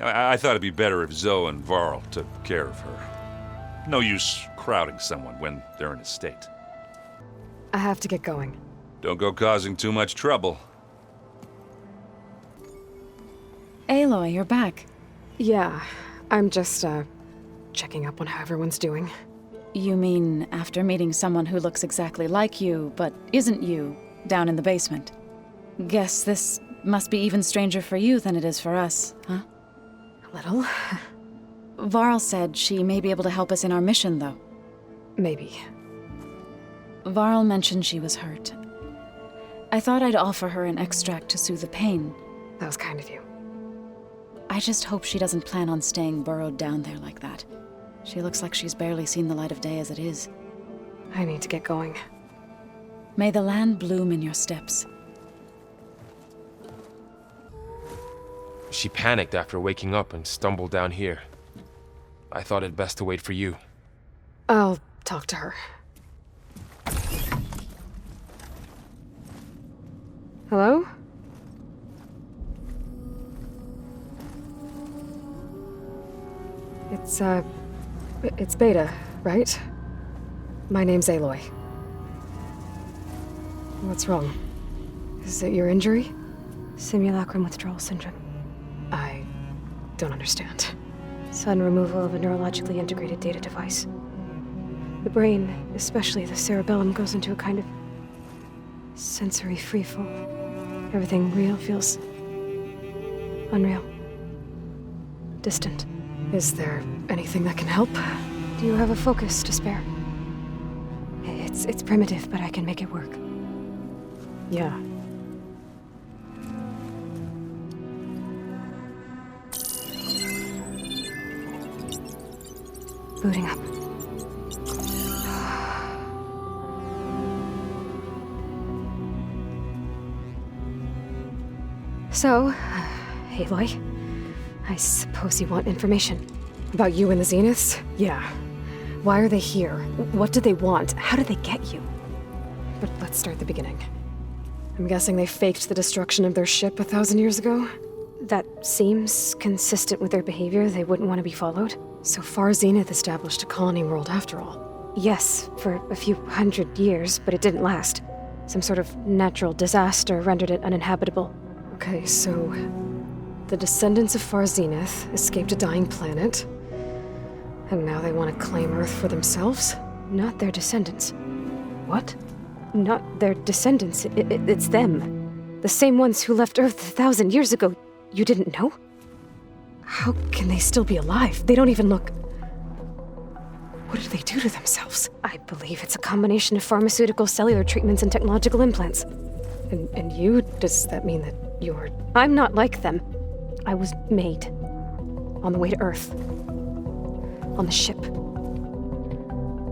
I thought it'd be better if Zoe and Varl took care of her. No use crowding someone when they're in a state. I have to get going. Don't go causing too much trouble. Aloy, you're back. Yeah, I'm just, checking up on how everyone's doing. You mean after meeting someone who looks exactly like you, but isn't you, down in the basement? Guess this must be even stranger for you than it is for us, huh? A little. Varl said she may be able to help us in our mission, though. Maybe. Varl mentioned she was hurt. I thought I'd offer her an extract to soothe the pain. That was kind of you. I just hope she doesn't plan on staying burrowed down there like that. She looks like she's barely seen the light of day as it is. I need to get going. May the land bloom in your steps. She panicked after waking up and stumbled down here. I thought it best to wait for you. I'll talk to her. Hello? It's Beta, right? My name's Aloy. What's wrong? Is it your injury? Simulacrum withdrawal syndrome. I don't understand. Sudden removal of a neurologically integrated data device. The brain, especially the cerebellum, goes into a kind of sensory freefall. Everything real feels unreal. Distant. Is there anything that can help? Do you have a focus to spare? It's primitive, but I can make it work. Yeah. Booting up. So, Aloy, I suppose you want information. About you and the Zeniths? Yeah. Why are they here? What do they want? How did they get you? But let's start at the beginning. I'm guessing they faked the destruction of their ship 1,000 years ago? That seems consistent with their behavior. They wouldn't want to be followed. So far, Zenith established a colony world after all. Yes, for a few hundred years, but it didn't last. Some sort of natural disaster rendered it uninhabitable. Okay, so the descendants of Far Zenith escaped a dying planet, and now they want to claim Earth for themselves? Not their descendants. What? Not their descendants. It's them. The same ones who left Earth 1,000 years ago. You didn't know? How can they still be alive? They don't even look... What did they do to themselves? I believe it's a combination of pharmaceutical, cellular treatments, and technological implants. And you? Does that mean that you're... I'm not like them. I was made. On the way to Earth. On the ship.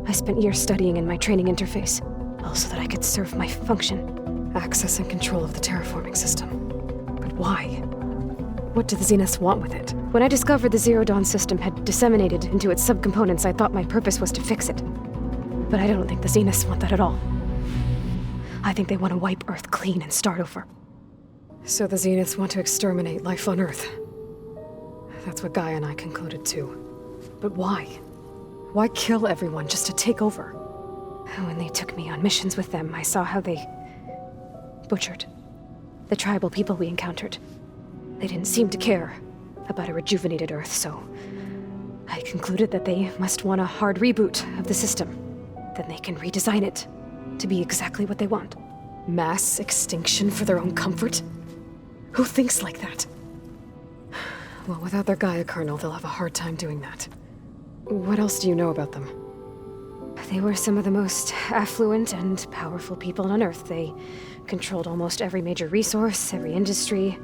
I spent years studying in my training interface, all so that I could serve my function. Access and control of the terraforming system. But why? What do the Zeniths want with it? When I discovered the Zero Dawn system had disseminated into its subcomponents, I thought my purpose was to fix it. But I don't think the Zeniths want that at all. I think they want to wipe Earth clean and start over. So the Zeniths want to exterminate life on Earth. That's what Gaia and I concluded too. But why? Why kill everyone just to take over? When they took me on missions with them, I saw how they butchered the tribal people we encountered. They didn't seem to care about a rejuvenated Earth, so I concluded that they must want a hard reboot of the system. Then they can redesign it to be exactly what they want. Mass extinction for their own comfort? Who thinks like that? Well, without their Gaia kernel, they'll have a hard time doing that. What else do you know about them? They were some of the most affluent and powerful people on Earth. They controlled almost every major resource, every industry.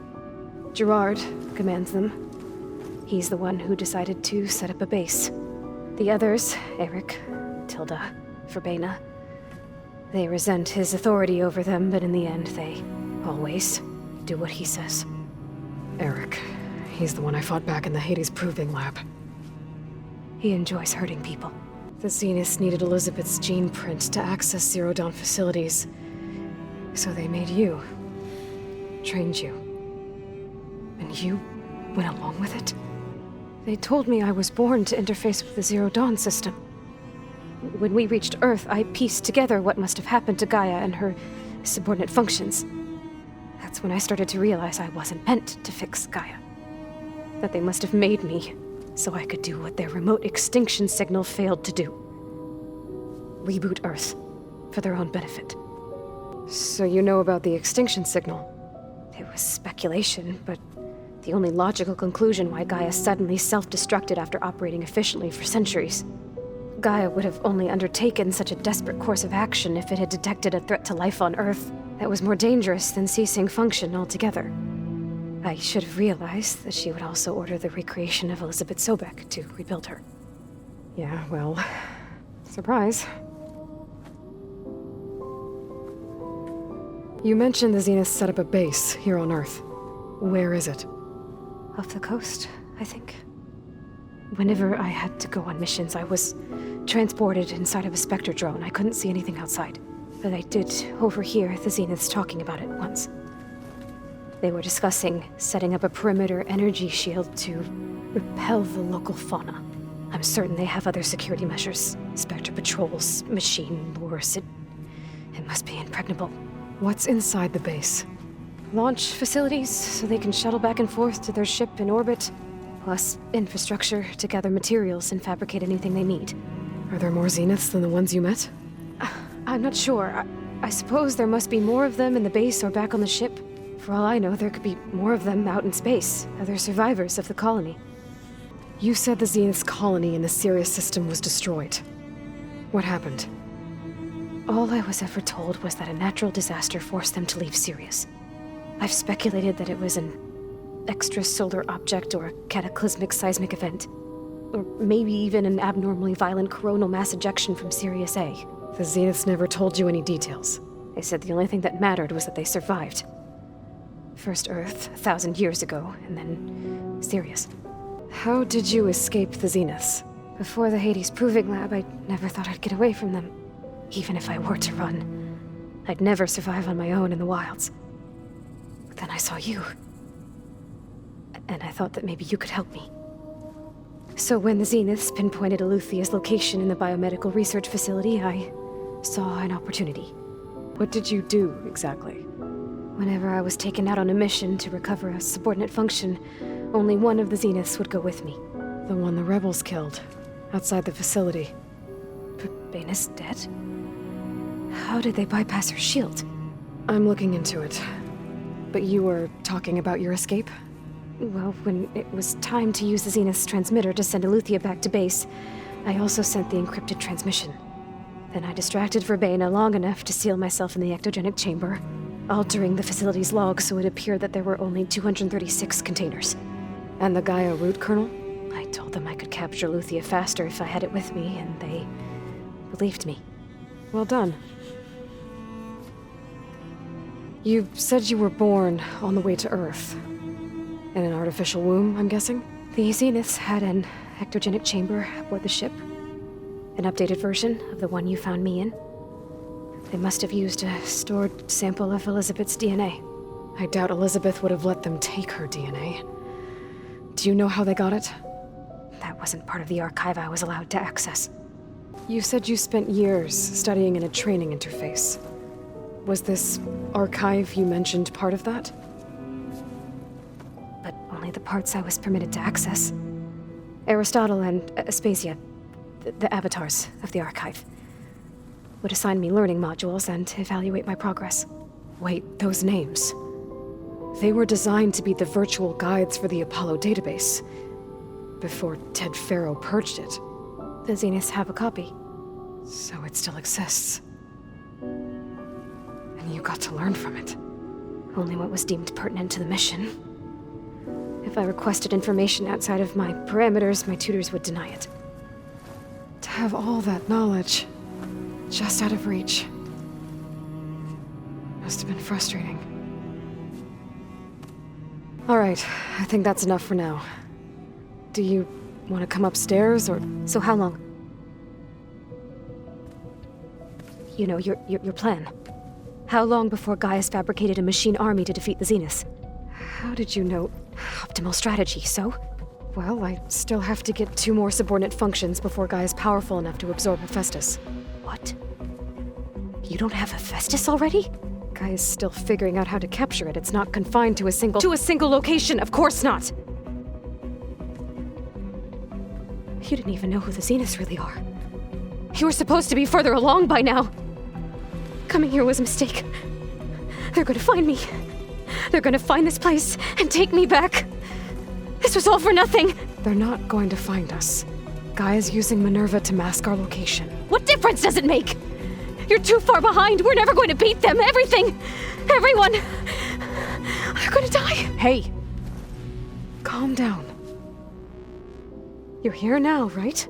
Gerard commands them. He's the one who decided to set up a base. The others, Eric, Tilda, Verbena, they resent his authority over them, but in the end, they always do what he says. Eric. He's the one I fought back in the Hades Proving Lab. He enjoys hurting people. The Zeniths needed Elizabeth's gene print to access Zero Dawn facilities. So they made you. Trained you. And you went along with it? They told me I was born to interface with the Zero Dawn system. When we reached Earth, I pieced together what must have happened to Gaia and her subordinate functions. That's when I started to realize I wasn't meant to fix Gaia. That they must have made me so I could do what their remote extinction signal failed to do. Reboot Earth for their own benefit. So you know about the extinction signal? It was speculation, but the only logical conclusion why Gaia suddenly self-destructed after operating efficiently for centuries. Gaia would have only undertaken such a desperate course of action if it had detected a threat to life on Earth that was more dangerous than ceasing function altogether. I should have realized that she would also order the recreation of Elizabeth Sobek to rebuild her. Yeah, well, surprise. You mentioned the Zeniths set up a base here on Earth. Where is it? Off the coast, I think. Whenever I had to go on missions, I was transported inside of a Spectre drone. I couldn't see anything outside. But I did overhear the Zeniths talking about it once. They were discussing setting up a perimeter energy shield to repel the local fauna. I'm certain they have other security measures. Spectre patrols, machine lures. It must be impregnable. What's inside the base? Launch facilities so they can shuttle back and forth to their ship in orbit, plus infrastructure to gather materials and fabricate anything they need. Are there more Zeniths than the ones you met? I'm not sure. I suppose there must be more of them in the base or back on the ship. For all I know, there could be more of them out in space, other survivors of the colony. You said the Zenith's colony in the Sirius system was destroyed. What happened? All I was ever told was that a natural disaster forced them to leave Sirius. I've speculated that it was an extrasolar object or a cataclysmic seismic event. Or maybe even an abnormally violent coronal mass ejection from Sirius A. The Zeniths never told you any details. They said the only thing that mattered was that they survived. First Earth, 1,000 years ago, and then Sirius. How did you escape the Zeniths? Before the Hades Proving Lab, I never thought I'd get away from them. Even if I were to run, I'd never survive on my own in the wilds. But then I saw you. And I thought that maybe you could help me. So when the Zeniths pinpointed Eluthia's location in the biomedical research facility, I saw an opportunity. What did you do, exactly? Whenever I was taken out on a mission to recover a subordinate function, only one of the Zeniths would go with me. The one the rebels killed, outside the facility. Baina's dead? How did they bypass her shield? I'm looking into it. But you were talking about your escape? Well, when it was time to use the Zenith's transmitter to send Eluthia back to base, I also sent the encrypted transmission. Then I distracted Verbena long enough to seal myself in the ectogenic chamber, altering the facility's log so it appeared that there were only 236 containers. And the Gaia root kernel? I told them I could capture Eluthia faster if I had it with me, and they believed me. Well done. You said you were born on the way to Earth. In an artificial womb, I'm guessing? The Zeniths had an ectogenic chamber aboard the ship. An updated version of the one you found me in. They must have used a stored sample of Elizabeth's DNA. I doubt Elizabeth would have let them take her DNA. Do you know how they got it? That wasn't part of the archive I was allowed to access. You said you spent years studying in a training interface. Was this archive you mentioned part of that? But only the parts I was permitted to access. Aristotle and Aspasia, the avatars of the archive, would assign me learning modules and evaluate my progress. Wait, those names. They were designed to be the virtual guides for the Apollo database, before Ted Faro purged it. The Zeniths have a copy. So it still exists. And you got to learn from it. Only what was deemed pertinent to the mission. If I requested information outside of my parameters, my tutors would deny it. To have all that knowledge, just out of reach, must have been frustrating. All right, I think that's enough for now. Do you want to come upstairs, or... So how long? You know, your plan. How long before Gaia's fabricated a machine army to defeat the Zeniths? How did you know? Optimal strategy, so? Well, I still have to get 2 more subordinate functions before Gaia's powerful enough to absorb Hephaestus. What? You don't have Hephaestus already? Gaia's still figuring out how to capture it. It's not confined to a single... To a single location! Of course not! You didn't even know who the Zeniths really are. You were supposed to be further along by now. Coming here was a mistake. They're gonna find me. They're gonna find this place and take me back. This was all for nothing. They're not going to find us. Gaia's using Minerva to mask our location. What difference does it make? You're too far behind. We're never going to beat them. Everything. Everyone. They're gonna die. Hey. Calm down. You're here now, right?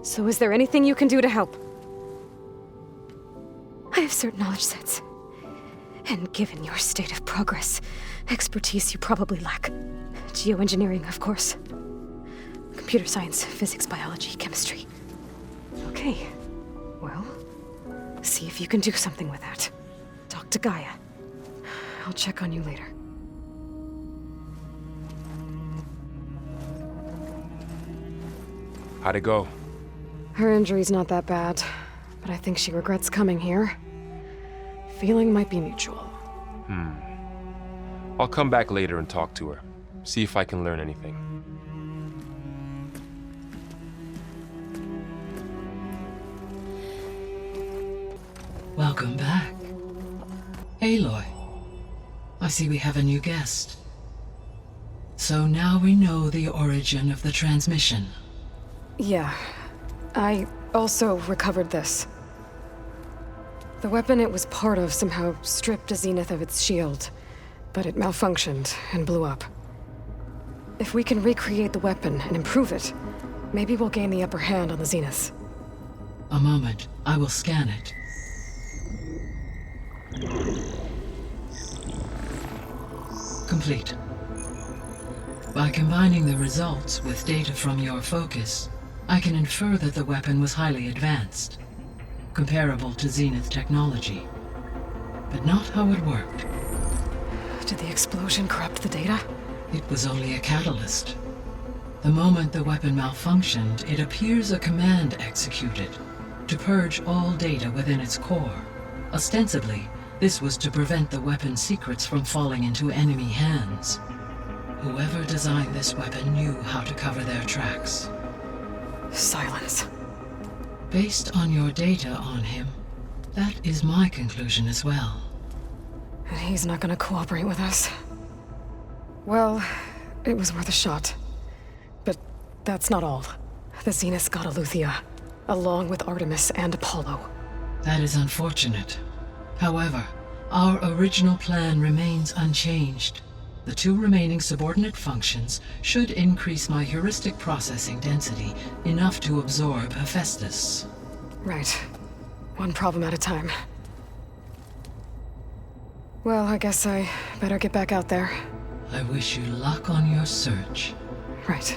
So is there anything you can do to help? I have certain knowledge sets. And given your state of progress, expertise you probably lack. Geoengineering, of course. Computer science, physics, biology, chemistry. Okay. Well, see if you can do something with that. Talk to Gaia. I'll check on you later. How'd it go? Her injury's not that bad, but I think she regrets coming here. Feeling might be mutual. I'll come back later and talk to her. See if I can learn anything. Welcome back. Aloy, I see we have a new guest. So now we know the origin of the transmission. Yeah. I also recovered this. The weapon it was part of somehow stripped a Zenith of its shield, but it malfunctioned and blew up. If we can recreate the weapon and improve it, maybe we'll gain the upper hand on the Zeniths. A moment, I will scan it. Complete. By combining the results with data from your focus, I can infer that the weapon was highly advanced, comparable to Zenith technology, but not how it worked. Did the explosion corrupt the data? It was only a catalyst. The moment the weapon malfunctioned, it appears a command executed to purge all data within its core. Ostensibly, this was to prevent the weapon's secrets from falling into enemy hands. Whoever designed this weapon knew how to cover their tracks. Silence. Based on your data on him, that is my conclusion as well. And he's not gonna cooperate with us. Well, it was worth a shot. But that's not all. The Zeniths got Eleuthia, along with Artemis and Apollo. That is unfortunate. However, our original plan remains unchanged. The 2 remaining subordinate functions should increase my heuristic processing density enough to absorb Hephaestus. Right. One problem at a time. Well, I guess I better get back out there. I wish you luck on your search. Right.